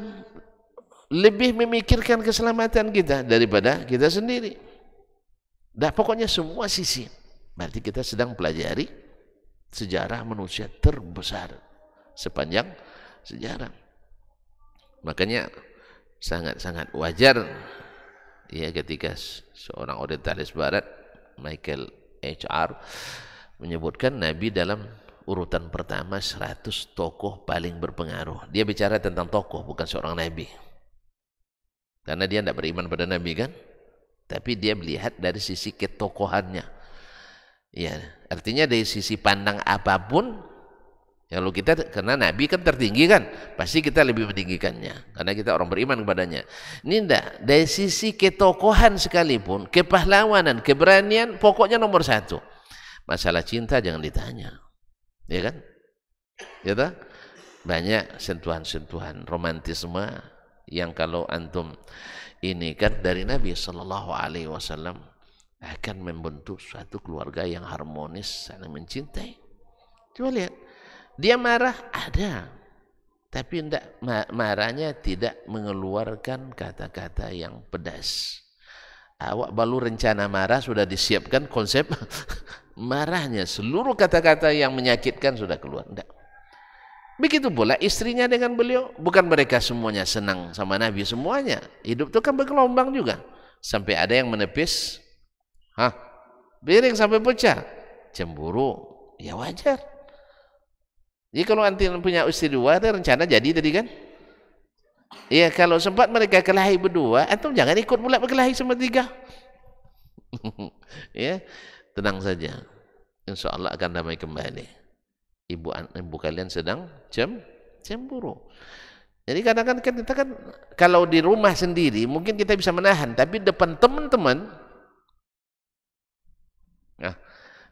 lebih memikirkan keselamatan kita daripada kita sendiri. Pokoknya semua sisi. Berarti kita sedang pelajari sejarah manusia terbesar sepanjang sejarah. Makanya sangat-sangat wajar ya ketika seorang orientalis barat, Michael H.R. menyebutkan Nabi dalam urutan pertama 100 tokoh paling berpengaruh. Dia bicara tentang tokoh, bukan seorang nabi. Karena dia tidak beriman pada nabi kan? Tapi dia melihat dari sisi ketokohannya. Ya, artinya dari sisi pandang apapun, kalau kita, karena nabi kan tertinggi kan, pasti kita lebih mentinggikannya karena kita orang beriman kepadanya. Ini enggak, dari sisi ketokohan sekalipun, kepahlawanan, keberanian, pokoknya nomor 1. Masalah cinta jangan ditanya, ya kan? Ya tak? Banyak sentuhan-sentuhan romantisme yang kalau antum ini kan dari Nabi Sallallahu Alaihi Wasallam akan membentuk suatu keluarga yang harmonis, saling mencintai. Coba lihat, dia marah ada, tapi marahnya tidak mengeluarkan kata-kata yang pedas. Awak baru rencana marah sudah disiapkan konsep marahnya, seluruh kata-kata yang menyakitkan sudah keluar. Tidak. Begitu pula istrinya dengan beliau, bukan mereka semuanya senang sama Nabi semuanya. Hidup itu kan bergelombang juga. Sampai ada yang menepis, piring sampai pecah. Cemburu, ya wajar. Jadi kalau antum punya istri 2, ada rencana jadi tadi kan? Ya kalau sempat mereka kelahi berdua, antum jangan ikut pula berkelahi sama 3. Ya, tenang saja. Insya Allah akan damai kembali. Ibu kalian sedang cemburu. Jadi kadang-kadang kita kan kalau di rumah sendiri mungkin kita bisa menahan, tapi depan teman-teman,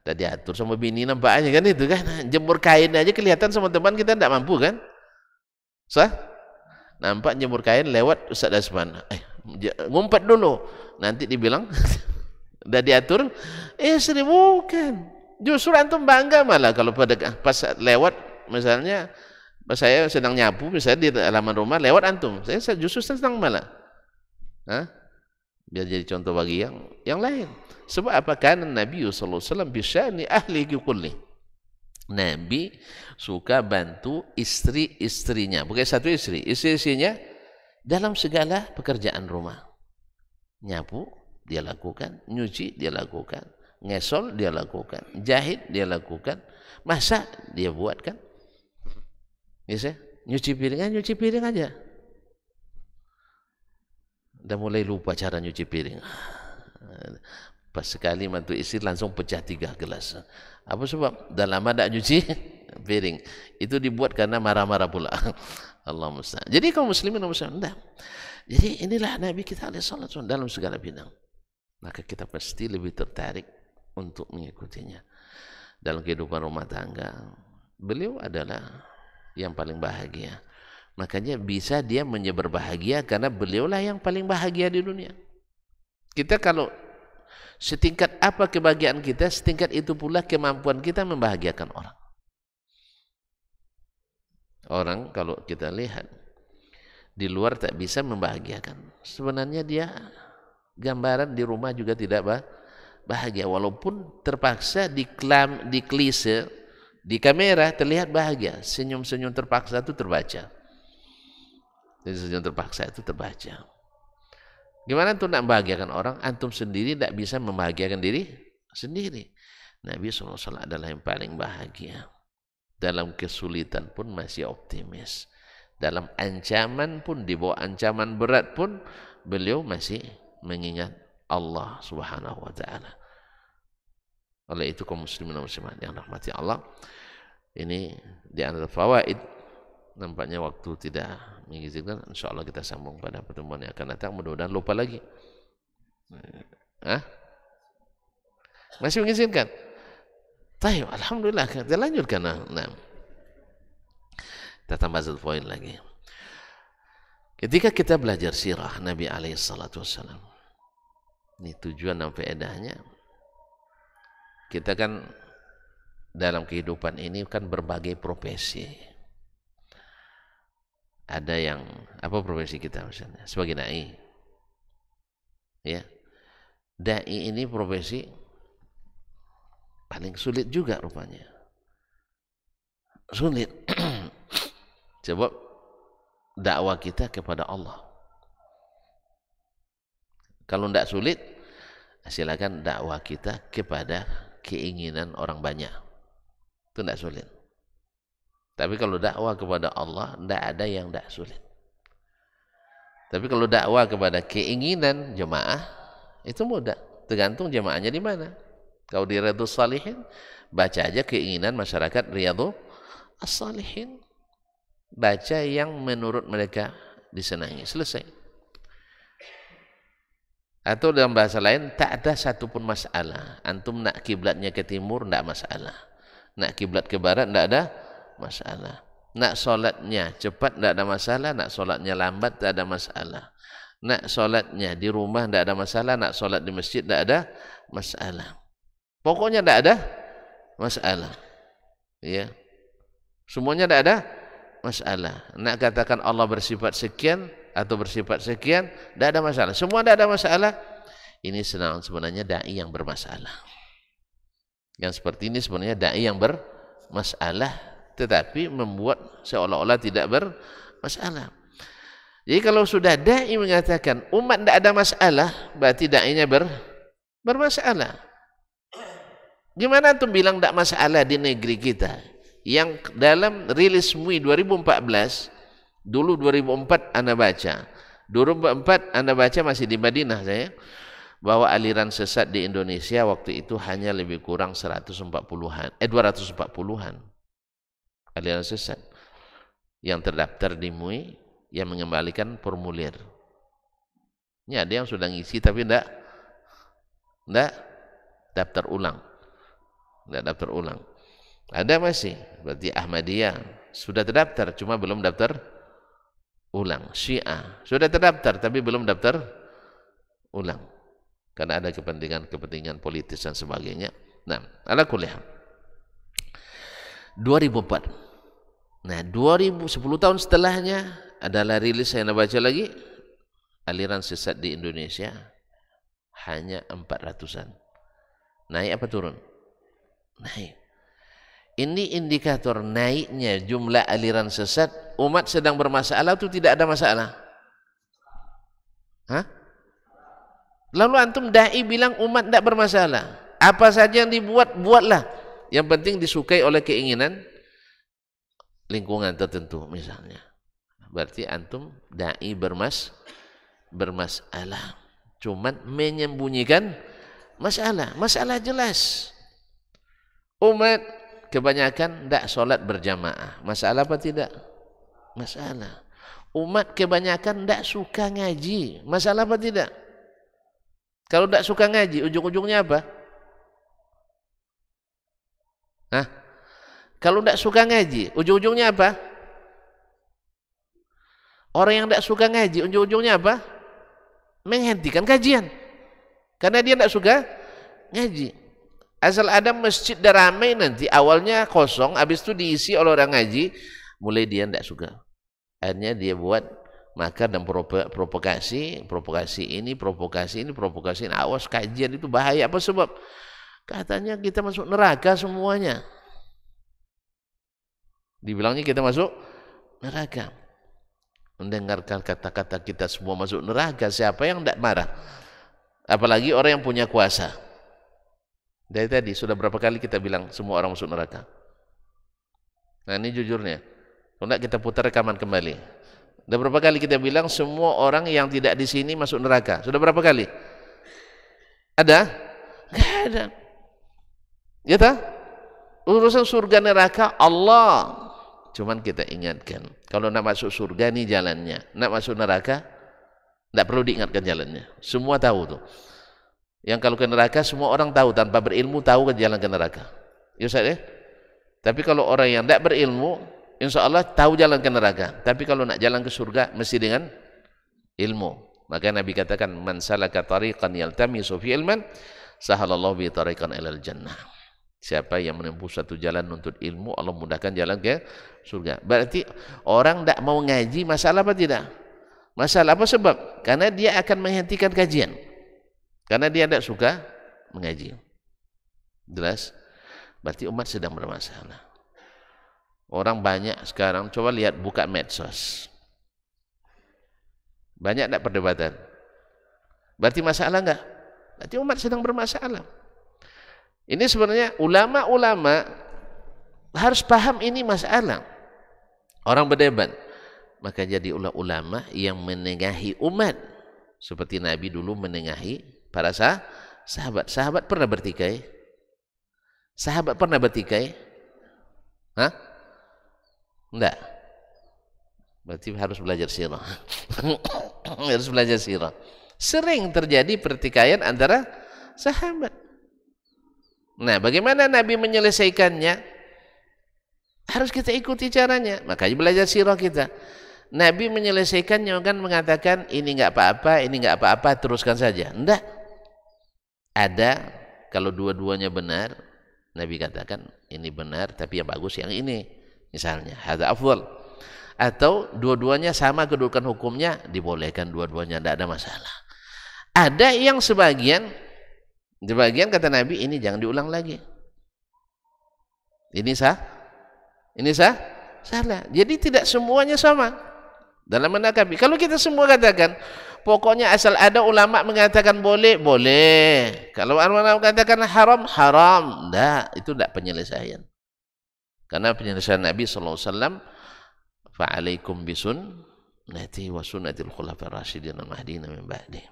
tadi atur sama bini nampaknya kan itu kan, jemur kain aja kelihatan sama teman kita tidak mampu kan? Nampak jemur kain lewat Ustaz Dasman, ngumpet dulu, nanti dibilang udah diatur, istri bukan. Justru antum bangga malah kalau pas lewat, misalnya pas saya sedang nyapu misalnya di halaman rumah lewat antum, saya justru senang malah. Biar jadi contoh bagi yang lain. Sebab apa? Karena Nabi sallallahu alaihi wasallam bisyani ahli kulli. Nabi suka bantu istri-istrinya, bukan satu istri, istri-istrinya dalam segala pekerjaan rumah. Nyapu dia lakukan, nyuci dia lakukan, ngesol dia lakukan, jahit dia lakukan, masak dia buat kan. Bisa nyuci piring aja. Udah mulai lupa cara nyuci piring. Pas sekali mantu istri langsung pecah 3 gelas. Apa sebab? Dah lama tak nyuci piring. Itu dibuat karena marah-marah pula. Allah musta'an. Jadi kaum muslimin enggak. Jadi inilah Nabi kita alaihi salatu dalam segala bidang. Maka kita pasti lebih tertarik untuk mengikutinya dalam kehidupan rumah tangga. Beliau adalah yang paling bahagia, makanya bisa dia menyebar bahagia karena beliaulah yang paling bahagia di dunia. Kita kalau setingkat apa kebahagiaan kita, setingkat itu pula kemampuan kita membahagiakan orang. Orang kalau kita lihat di luar tak bisa membahagiakan, sebenarnya dia gambaran di rumah juga tidak bahagia, walaupun terpaksa di klise, di kamera terlihat bahagia, senyum-senyum terpaksa itu terbaca. Jadi senyum terpaksa itu terbaca. Gimana antum nak membahagiakan orang, antum sendiri tidak bisa membahagiakan diri sendiri. Nabi SAW adalah yang paling bahagia. Dalam kesulitan pun masih optimis. Dalam ancaman pun, di bawah ancaman berat pun, beliau masih mengingat Allah Subhanahu wa ta'ala. Oleh itu kaum muslimin dan muslimat yang rahmati Allah, ini di antara fawaid. Nampaknya waktu tidak mengizinkan, insyaallah kita sambung pada pertemuan yang akan datang, mudah-mudahan lupa lagi. Masih mengizinkan? Tayyib, alhamdulillah, kita lanjutkan. Nah, kita tambah satu poin lagi. Ketika kita belajar sirah Nabi alaihi salatu wassalam, ini tujuan dan faedahnya. Kita kan dalam kehidupan ini kan berbagai profesi. Ada yang, apa profesi kita misalnya? Sebagai dai. Ya. Dai ini profesi paling sulit juga rupanya. Sulit. Sebab dakwah kita kepada Allah. Kalau tidak sulit, silakan dakwah kita kepada keinginan orang banyak. Itu tidak sulit. Tapi kalau dakwah kepada Allah, tidak ada yang tidak sulit. Tapi kalau dakwah kepada keinginan jemaah, itu mudah. Tergantung jemaahnya di mana. Kalau di Riyadhus Shalihin, baca aja keinginan masyarakat Riyadhus Shalihin. Baca yang menurut mereka disenangi. Selesai. Atau dalam bahasa lain, tak ada satupun masalah. Antum nak kiblatnya ke timur, tidak masalah. Nak kiblat ke barat, tidak ada masalah. Nak solatnya cepat, tidak ada masalah. Nak solatnya lambat, tidak ada masalah. Nak solatnya di rumah, tidak ada masalah. Nak solat di masjid, tidak ada masalah. Pokoknya tidak ada masalah. Ya, semuanya tidak ada masalah. Nak katakan Allah bersifat sekian atau bersifat sekian, tidak ada masalah. Semua tidak ada masalah. Ini sebenarnya dai yang bermasalah. Yang seperti ini sebenarnya dai yang bermasalah, tetapi membuat seolah-olah tidak bermasalah. Jadi kalau sudah dai mengatakan umat tidak ada masalah, berarti dai-nya bermasalah. Gimana antum bilang tidak masalah di negeri kita? Yang dalam rilis MUI 2014, dulu 2004 Anda baca. 2004 Anda baca masih di Madinah saya, bahwa aliran sesat di Indonesia waktu itu hanya lebih kurang 240-an aliran sesat yang terdaftar di MUI yang mengembalikan formulir. Ini ada yang sudah ngisi tapi tidak daftar ulang. Tidak daftar ulang. Ada masih, berarti Ahmadiyah sudah terdaftar cuma belum daftar ulang. Syiah sudah terdaftar tapi belum daftar ulang. Karena ada kepentingan politis dan sebagainya. Nah, ala kulli hal. 2004. Nah, 10 tahun setelahnya adalah rilis saya baca lagi, aliran sesat di Indonesia hanya 400-an. Naik apa turun? Naik. Ini indikator naiknya jumlah aliran sesat. Umat sedang bermasalah atau tidak ada masalah? Hah? Lalu antum dai bilang umat tidak bermasalah. Apa saja yang dibuat, buatlah. Yang penting disukai oleh keinginan lingkungan tertentu misalnya. Berarti antum dai bermasalah. Cuman menyembunyikan masalah. Masalah jelas. Umat kebanyakan tidak sholat berjamaah. Masalah apa tidak? Masalah. Umat kebanyakan tidak suka ngaji. Masalah apa tidak? Kalau tidak suka ngaji, ujung-ujungnya apa? Hah? Kalau tidak suka ngaji, ujung-ujungnya apa? Orang yang tidak suka ngaji, ujung-ujungnya apa? Menghentikan kajian. Karena dia tidak suka ngaji. Asal ada masjid dah ramai nanti, awalnya kosong, habis itu diisi oleh orang ngaji, mulai dia tidak suka. Akhirnya dia buat makar dan provokasi ini. Awas kajian itu bahaya. Apa sebab? Katanya kita masuk neraka semuanya. Dibilangnya kita masuk neraka. Mendengarkan kata-kata kita semua masuk neraka, siapa yang tidak marah? Apalagi orang yang punya kuasa. Dari tadi sudah berapa kali kita bilang semua orang masuk neraka. Nah ini jujurnya, kalau tidak kita putar rekaman kembali. Sudah berapa kali kita bilang semua orang yang tidak di sini masuk neraka? Sudah berapa kali? Ada? Tidak ada. Ya tak? Urusan surga neraka Allah. Cuman kita ingatkan, kalau nak masuk surga ini jalannya, nak masuk neraka tidak perlu diingatkan jalannya. Semua tahu tuh. Yang kalau ke neraka semua orang tahu, tanpa berilmu tahu ke jalan ke neraka. Ya Ustaz ya? Tapi kalau orang yang tidak berilmu, insya Allah tahu jalan ke neraka. Tapi kalau nak jalan ke surga mesti dengan ilmu. Maka Nabi katakan, man salaka tariqan yaltamisu fi ilman, sahalallahu bi tariqan ilal jannah. Siapa yang menempuh satu jalan untuk ilmu, Allah mudahkan jalan ke surga. Berarti orang tidak mau ngaji, masalah apa tidak? Masalah apa sebab? Karena dia akan menghentikan kajian. Karena dia tidak suka mengaji. Jelas? Berarti umat sedang bermasalah. Orang banyak sekarang, coba lihat, buka medsos. Banyak tidak perdebatan? Berarti masalah enggak? Berarti umat sedang bermasalah. Ini sebenarnya ulama-ulama harus paham ini masalah. Orang berdebat, maka jadilah ulama yang menengahi umat. Seperti Nabi dulu menengahi para sahabat. Sahabat pernah bertikai? Sahabat pernah bertikai? Hah? Enggak. Berarti harus belajar sirah. Harus belajar sirah. Sering terjadi pertikaian antara sahabat. Nah, bagaimana Nabi menyelesaikannya? Harus kita ikuti caranya. Makanya belajar sirah kita. Nabi menyelesaikannya kan mengatakan ini enggak apa-apa, ini enggak apa-apa, teruskan saja. Enggak. Ada kalau dua-duanya benar, Nabi katakan ini benar tapi yang bagus yang ini. Misalnya, hadza afdal. Atau dua-duanya sama kedudukan hukumnya, dibolehkan dua-duanya, tidak ada masalah. Ada yang sebagian kata Nabi ini jangan diulang lagi. Ini salah. Jadi tidak semuanya sama dalam menanggapi. Kalau kita semua katakan pokoknya asal ada ulama mengatakan boleh, boleh. Kalau ulama mengatakan haram, haram. Itu tidak penyelesaian. Karena penyelesaian Nabi SAW, fa'alaikum bisunnati wa sunnatil khulafa'ir rasyidin al-mahdiyyin min ba'di.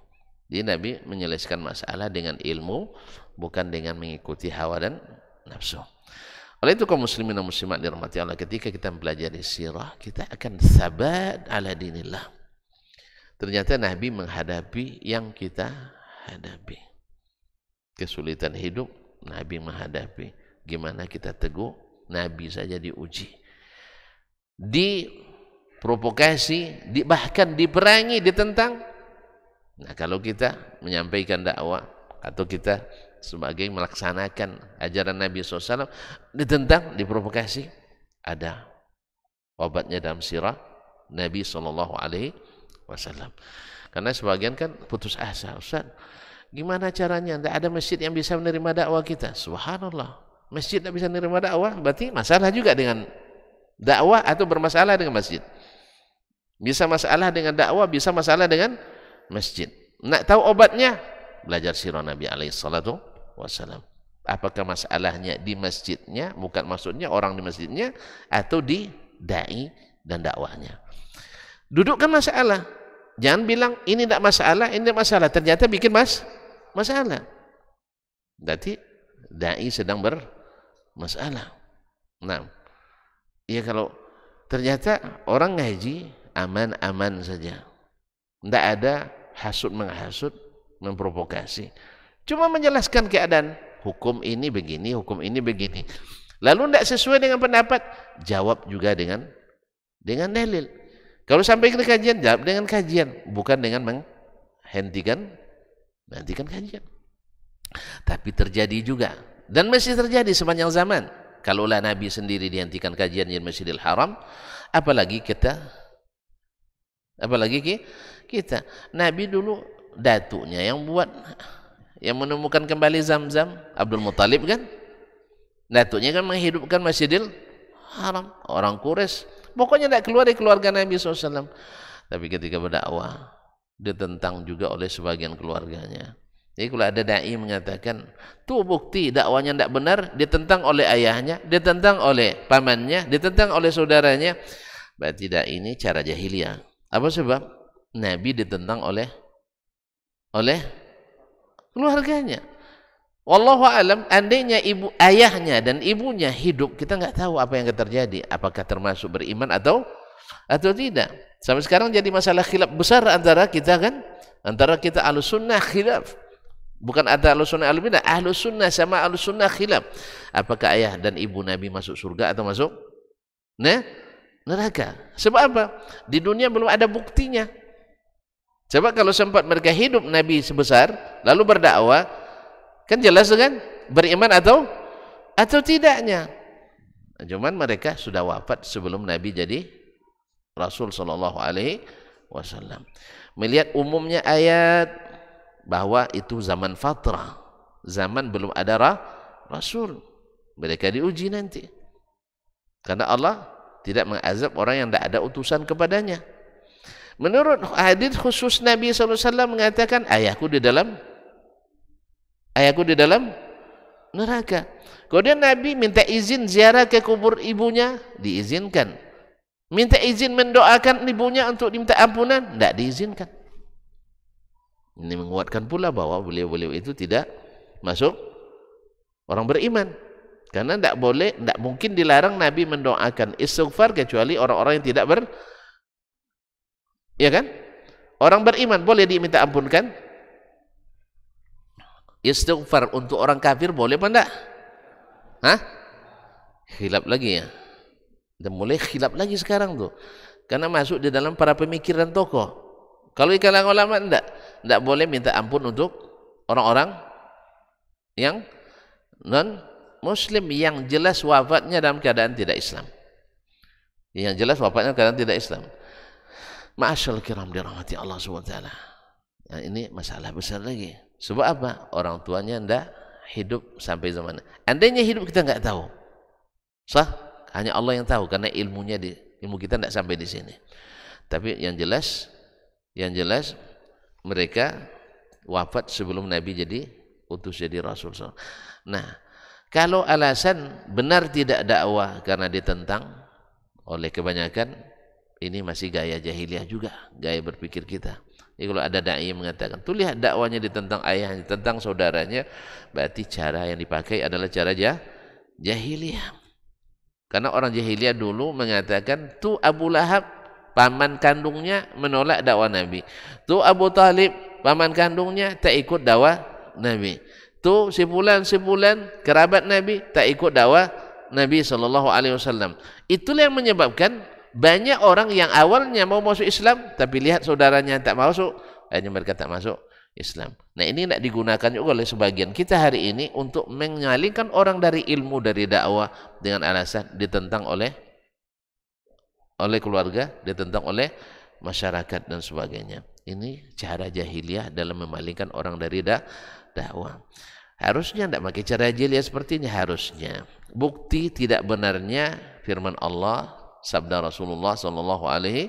Jadi Nabi menyelesaikan masalah dengan ilmu, bukan dengan mengikuti hawa dan nafsu. Oleh itu kaum muslimin dan muslimat dirahmati Allah, ketika kita mempelajari sirah, kita akan sabat ala dinillah. Ternyata Nabi menghadapi yang kita hadapi. Kesulitan hidup, Nabi menghadapi. Gimana kita teguh, Nabi saja diuji. Diprovokasi, bahkan diperangi, ditentang. Nah, kalau kita menyampaikan dakwah atau kita sebagai melaksanakan ajaran Nabi SAW, ditentang, diprovokasi, ada obatnya dalam sirah Nabi SAW. Karena sebagian kan putus asa, Ustaz, gimana caranya? Tidak ada masjid yang bisa menerima dakwah kita. Subhanallah, masjid tidak bisa menerima dakwah, berarti masalah juga dengan dakwah atau bermasalah dengan masjid. Bisa masalah dengan dakwah, bisa masalah dengan masjid. Nak tahu obatnya? Belajar sirah Nabi SAW. Apakah masalahnya di masjidnya, bukan maksudnya orang di masjidnya, atau di dai dan dakwahnya. Dudukkan masalah. Jangan bilang ini tidak masalah, ini tidak masalah. Ternyata bikin masalah. Berarti dai sedang bermasalah. Nah, ya kalau ternyata orang ngaji aman-aman saja, tidak ada hasud menghasut, memprovokasi, cuma menjelaskan keadaan, hukum ini begini, hukum ini begini, lalu tidak sesuai dengan pendapat, jawab juga dengan dalil. Kalau sampai ke kajian, jawab dengan kajian, bukan dengan menghentikan kajian. Tapi terjadi juga, dan masih terjadi sepanjang zaman. Kalaulah Nabi sendiri dihentikan kajian di Masjidil Haram, apalagi kita. Nabi dulu datuknya yang menemukan kembali Zam-Zam, Abdul Muttalib kan. Datuknya kan menghidupkan Masjidil Haram. Orang Quraisy pokoknya tidak keluar dari keluarga Nabi SAW. Tapi ketika berdakwah, ditentang juga oleh sebagian keluarganya. Jadi kalau ada dai mengatakan, tuh bukti dakwanya tidak benar, ditentang oleh ayahnya, ditentang oleh pamannya, ditentang oleh saudaranya, berarti dai ini cara jahiliyah. Apa sebab? Nabi ditentang oleh keluarganya. Wallahu alam, andainya ayahnya dan ibunya hidup, kita nggak tahu apa yang akan terjadi. Apakah termasuk beriman atau tidak. Sampai sekarang jadi masalah khilaf besar antara kita kan, antara kita Ahlus Sunnah khilaf. Bukan ada Ahlus Sunnah Ahlul Bidah, Ahlus Sunnah sama Ahlus Sunnah khilaf. Apakah ayah dan ibu Nabi masuk surga atau masuk neraka? Sebab apa? Di dunia belum ada buktinya. Coba kalau sempat mereka hidup Nabi sebesar, lalu berdakwah, kan jelas kan beriman atau tidaknya. Cuman mereka sudah wafat sebelum Nabi jadi Rasul sallallahu alaihi wasallam. Melihat umumnya ayat bahwa itu zaman fatrah, zaman belum ada Rasul. Mereka diuji nanti. Karena Allah tidak mengazab orang yang tidak ada utusan kepadanya. Menurut hadis khusus Nabi SAW mengatakan ayahku di dalam neraka. Kemudian Nabi minta izin ziarah ke kubur ibunya, diizinkan. Minta izin mendoakan ibunya untuk diminta ampunan, tidak diizinkan. Ini menguatkan pula bahwa beliau-beliau itu tidak masuk orang beriman. Karena tidak boleh, tidak mungkin dilarang Nabi mendoakan istighfar kecuali orang-orang yang tidak ya kan? Orang beriman boleh diminta ampunkan. Istighfar untuk orang kafir boleh apa enggak? Hah? Khilaf lagi ya. Dan mulai khilaf lagi sekarang tuh. Karena masuk di dalam para pemikiran tokoh. Kalau di kalangan ulama enggak boleh minta ampun untuk orang-orang yang non muslim yang jelas wafatnya dalam keadaan tidak Islam. Yang jelas wafatnya dalam keadaan tidak Islam. Ma'asyal kiram dirahmati Allah SWT. Nah, ini masalah besar lagi. Sebab apa? Orang tuanya tidak hidup sampai zaman. Andainya hidup kita nggak tahu. Sah? Hanya Allah yang tahu karena ilmu kita tidak sampai di sini. Tapi yang jelas mereka wafat sebelum Nabi jadi utus jadi Rasul. Nah, kalau alasan benar tidak dakwah karena ditentang oleh kebanyakan, ini masih gaya jahiliyah juga, gaya berpikir kita. Jadi kalau ada dai yang mengatakan, tuh lihat dakwanya ditentang ayahnya, ditentang saudaranya, berarti cara yang dipakai adalah cara jahiliyah. Karena orang jahiliyah dulu mengatakan, tuh Abu Lahab, paman kandungnya menolak dakwah Nabi. Tuh Abu Talib, paman kandungnya tak ikut dakwah Nabi. Tuh sebulan kerabat Nabi tak ikut dakwah Nabi SAW. Itulah yang menyebabkan banyak orang yang awalnya mau masuk Islam, tapi lihat saudaranya tak masuk, akhirnya mereka tak masuk Islam. Nah, ini tidak digunakan juga oleh sebagian kita hari ini untuk mengalihkan orang dari ilmu, dari dakwah dengan alasan ditentang oleh keluarga, ditentang oleh masyarakat dan sebagainya. Ini cara jahiliyah dalam memalingkan orang dari dakwah. Harusnya tidak pakai cara jahiliyah seperti ini, harusnya. Bukti tidak benarnya firman Allah, sabda Rasulullah SAW.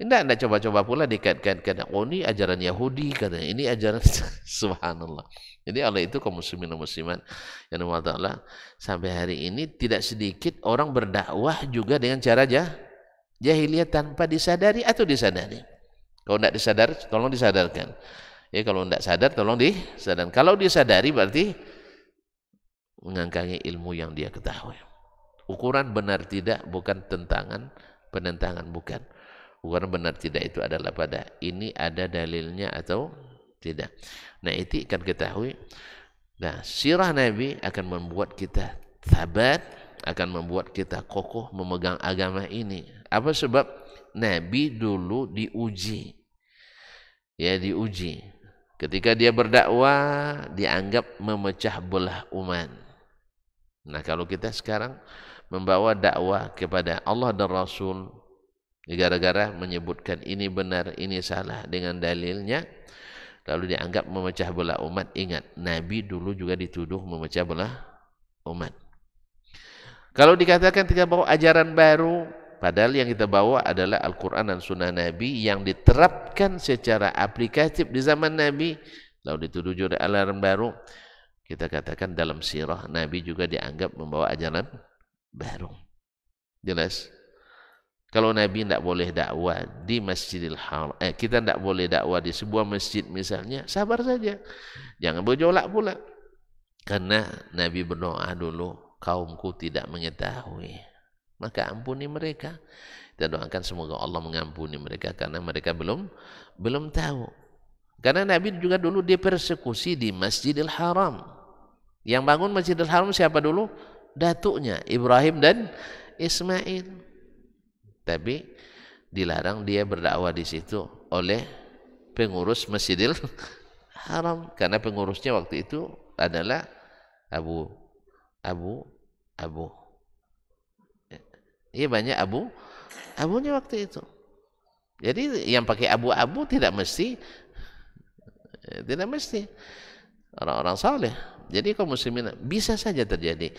Tidak coba-coba pula dikait-kaitkan. Oh, ini ajaran Yahudi katanya, ini ajaran subhanallah. Jadi Allah itu kaum muslimin dan muslimat yang Allah sampai hari ini tidak sedikit orang berdakwah juga dengan cara jahiliyah tanpa disadari atau disadari. Kalau tidak disadari, tolong disadarkan. Ya, kalau tidak sadar, tolong disadarkan. Kalau disadari berarti mengangkangi ilmu yang dia ketahui. Ukuran benar tidak bukan penentangan bukan. Ukuran benar tidak itu adalah pada ini ada dalilnya atau tidak. Nah, itu akan ketahui. Nah, sirah Nabi akan membuat kita sabat, akan membuat kita kokoh memegang agama ini. Apa sebab? Nabi dulu diuji. Ya, diuji. Ketika dia berdakwah dianggap memecah belah umat. Nah, kalau kita sekarang membawa dakwah kepada Allah dan Rasul, gara-gara menyebutkan ini benar, ini salah dengan dalilnya, lalu dianggap memecah belah umat. Ingat, Nabi dulu juga dituduh memecah belah umat. Kalau dikatakan kita bawa ajaran baru, padahal yang kita bawa adalah Al-Quran dan Sunnah Nabi yang diterapkan secara aplikatif di zaman Nabi, lalu dituduh juga ajaran baru. Kita katakan dalam sirah Nabi juga dianggap membawa ajaran baru. Jelas? Kalau Nabi tidak boleh dakwah di Masjidil Haram, kita tidak boleh dakwah di sebuah masjid misalnya, sabar saja. Jangan berjolak pula. Karena Nabi berdoa dulu, kaumku tidak mengetahui, maka ampuni mereka. Kita doakan semoga Allah mengampuni mereka karena mereka belum tahu. Karena Nabi juga dulu dipersekusi di Masjidil Haram. Yang bangun Masjidil Haram siapa dulu? Datuknya Ibrahim dan Ismail. Tapi dilarang dia berdakwah di situ oleh pengurus Masjidil Haram karena pengurusnya waktu itu adalah Abu. Iya, banyak abunya waktu itu. Jadi yang pakai abu tidak mesti orang-orang saleh. Jadi kaum muslimin bisa saja terjadi.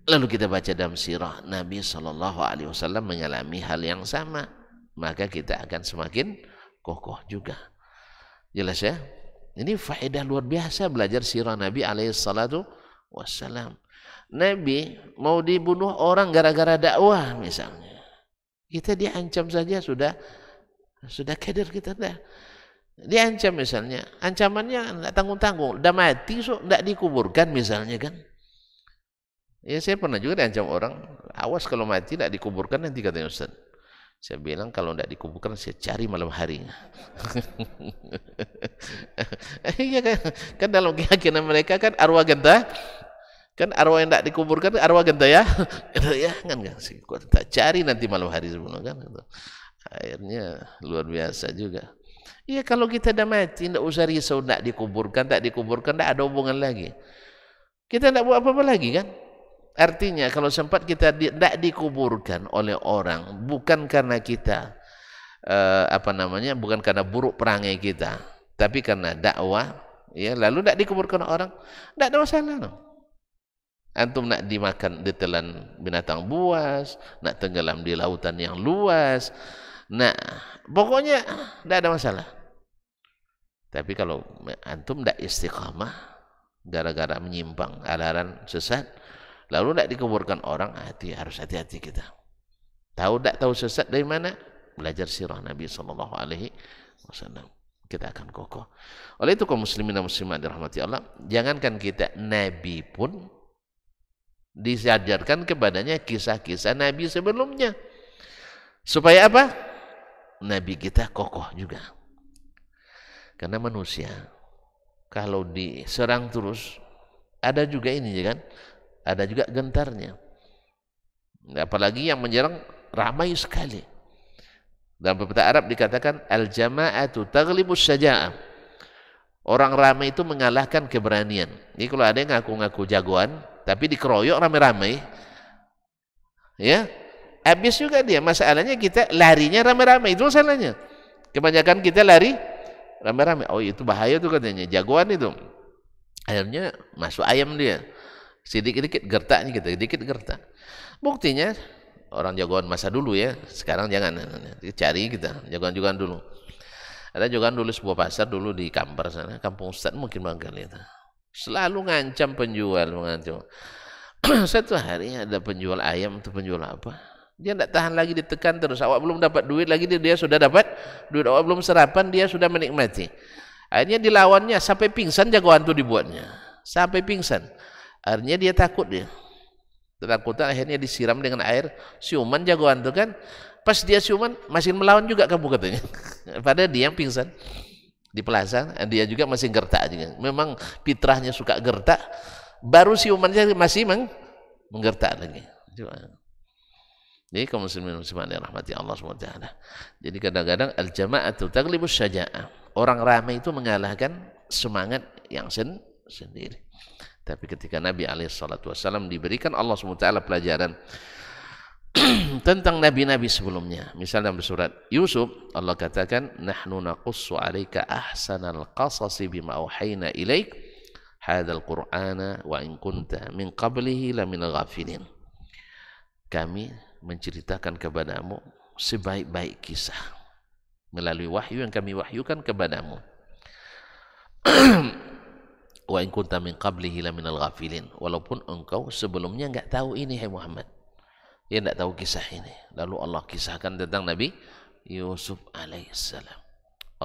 Lalu kita baca dalam sirah Nabi SAW mengalami hal yang sama, maka kita akan semakin kokoh juga. Jelas ya? Ini faedah luar biasa belajar sirah Nabi SAW. Nabi mau dibunuh orang gara-gara dakwah misalnya. Kita diancam saja sudah keder kita dah. Diancam misalnya, ancamannya enggak tanggung-tanggung, udah mati so enggak dikuburkan misalnya kan. Ya saya pernah juga diancam orang, awas kalau mati enggak dikuburkan nanti, katanya Ustaz. Saya bilang kalau enggak dikuburkan saya cari malam harinya. Iya kan dalam keyakinan mereka kan arwah genta, kan arwah yang enggak dikuburkan arwah genta ya. Ya kan sih, tak cari nanti malam hari sebelum kan. Akhirnya luar biasa juga. Iya kalau kita dah mati, tidak usah risau, tak dikuburkan, tak ada hubungan lagi. Kita tidak buat apa-apa lagi kan? Artinya kalau sempat kita tidak dikuburkan oleh orang, bukan karena kita, bukan karena buruk perangai kita, tapi karena dakwah, ya lalu tidak dikuburkan orang, tidak ada masalah. No. Antum nak dimakan ditelan binatang buas, nak tenggelam di lautan yang luas, nah pokoknya tidak ada masalah. Tapi kalau antum tidak istiqamah gara-gara menyimpang aliran sesat, lalu tidak dikuburkan orang, harus hati-hati kita. Tahu sesat dari mana? Belajar sirah Nabi SAW. Kita akan kokoh. Oleh itu kaum muslimin dan muslimat dirahmati Allah, jangankan kita, Nabi pun disadarkan kepadanya kisah-kisah Nabi sebelumnya. Supaya apa? Nabi kita kokoh juga. Karena manusia kalau diserang terus ada juga ini kan, ada juga gentarnya. Apalagi yang menyerang ramai sekali. Dalam pepatah Arab dikatakan al-jama'atu taghlibus syaja'ah. Orang ramai itu mengalahkan keberanian. Ini kalau ada yang ngaku-ngaku jagoan tapi dikeroyok ramai-ramai, ya habis juga dia. Masalahnya kita larinya ramai-ramai, itu masalahnya. Kebanyakan kita lari ramai-ramai. Oh itu bahaya tuh katanya, jagoan itu. Akhirnya masuk ayam dia. Sedikit-sedikit gertaknya kita, sedikit gertak. Buktinya orang jagoan masa dulu ya, sekarang jangan. Cari kita jagoan-jagoan dulu. Ada jagoan dulu sebuah pasar dulu di Kampar sana, kampung Ustaz mungkin bangkali itu. Selalu ngancam penjual, mengancam. Satu hari ada penjual ayam atau penjual apa, dia tidak tahan lagi, ditekan terus. Awak belum dapat duit lagi, dia sudah dapat duit. Awak belum sarapan, dia sudah menikmati. Akhirnya dilawannya sampai pingsan, jagoan itu dibuatnya sampai pingsan. Akhirnya dia takut, ketakutan, akhirnya disiram dengan air siuman jagoan itu kan. Pas dia siuman masih melawan juga kamu katanya. Padahal dia yang pingsan di plaza, dia juga masih gertak juga. Memang fitrahnya suka gertak, baru siumannya masih menggertak lagi. Jadi kaum muslimin muslimat dirahmati Allah SWT. Jadi kadang-kadang al-jama'atu taglibus syaja'ah. Orang ramai itu mengalahkan semangat yang sendiri. Tapi ketika Nabi SAW diberikan Allah SWT pelajaran tentang nabi-nabi sebelumnya. Misalnya dalam surat Yusuf, Allah katakan, "Nahnu naqussu 'alaika ahsanal qasasi bima auhayna ilaik hadzal qur'ana wa in kunta min qablihi laminal ghafilin." Kami menceritakan kepadamu sebaik-baik kisah melalui wahyu yang kami wahyukan kepadamu. Wa in kunta min qablihi laminal ghafilin. Walaupun engkau sebelumnya enggak tahu ini, hai Muhammad. Dia tidak tahu kisah ini. Lalu Allah kisahkan tentang Nabi Yusuf alaihissalam.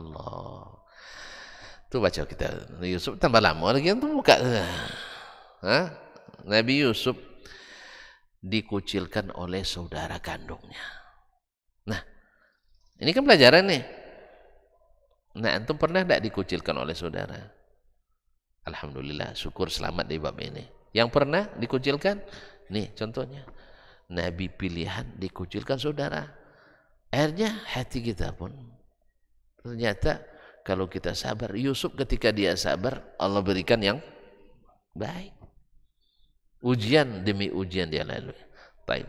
Allah. Itu baca kita Yusuf tambah lama lagi itu buka. Nabi Yusuf dikucilkan oleh saudara kandungnya. Nah, ini kan pelajaran nih. Nah, antum pernah tidak dikucilkan oleh saudara? Alhamdulillah, syukur selamat di bab ini. Yang pernah dikucilkan? Nih contohnya. Nabi pilihan dikucilkan saudara. Akhirnya hati kita pun ternyata kalau kita sabar, Yusuf ketika dia sabar, Allah berikan yang baik. Ujian demi ujian dia lalui. Baik.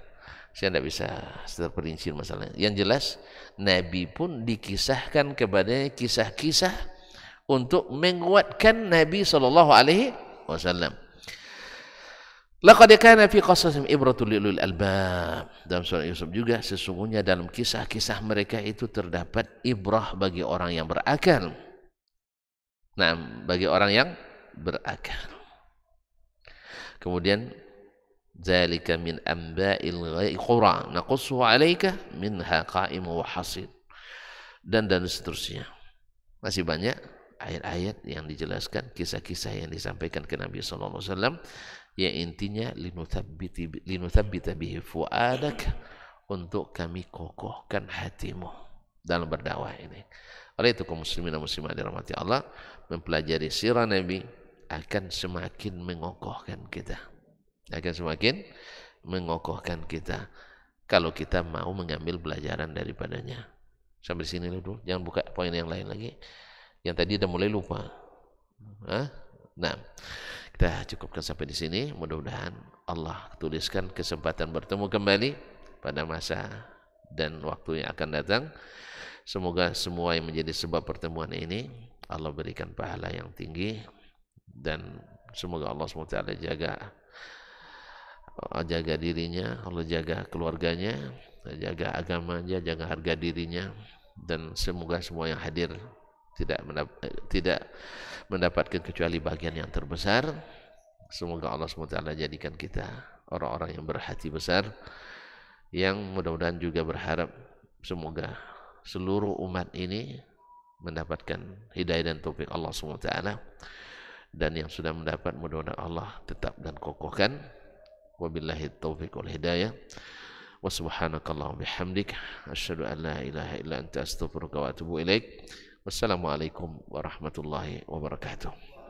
Saya tidak bisa terperinci masalahnya. Yang jelas Nabi pun dikisahkan kepadanya kisah-kisah untuk menguatkan Nabi SAW. Laqad kana fi qasasihim ibratun lil albab. Dalam surah Yusuf juga sesungguhnya dalam kisah-kisah mereka itu terdapat ibrah bagi orang yang berakal. Nah, bagi orang yang berakal. Kemudian Dzalika min amba'il qura naqussu 'alaika minha qa'imun wa hasid. Dan seterusnya. Masih banyak ayat-ayat yang dijelaskan, kisah-kisah yang disampaikan ke Nabi sallallahu alaihi wasallam yang intinya linuthabbita bihi fuadak, untuk kami kokohkan hatimu dalam berdakwah ini. Oleh itu kaum muslimin dan muslimat dirahmati Allah, mempelajari sirah Nabi akan semakin mengokohkan kita. Akan semakin mengokohkan kita kalau kita mau mengambil pelajaran daripadanya. Sampai sini dulu, jangan buka poin yang lain lagi. Yang tadi udah mulai lupa. Nah, kita cukupkan sampai di sini. Mudah-mudahan Allah tuliskan kesempatan bertemu kembali pada masa dan waktu yang akan datang. Semoga semua yang menjadi sebab pertemuan ini Allah berikan pahala yang tinggi, dan semoga Allah SWT jaga dirinya, Allah jaga keluarganya, jaga agamanya, jaga harga dirinya, dan semoga semua yang hadir tidak mendapatkan kecuali bagian yang terbesar. Semoga Allah SWT jadikan kita orang-orang yang berhati besar, yang mudah-mudahan juga berharap semoga seluruh umat ini mendapatkan hidayah dan taufik Allah SWT, dan yang sudah mendapat mudah-mudahan Allah tetap dan kokohkan. Wabillahi taufiq wal hidayah. Wa subhanakallahumma bihamdik asyhadu an la ilaha illa anta astaghfiruka wa atubu ilaik. Wassalamualaikum warahmatullahi wabarakatuh.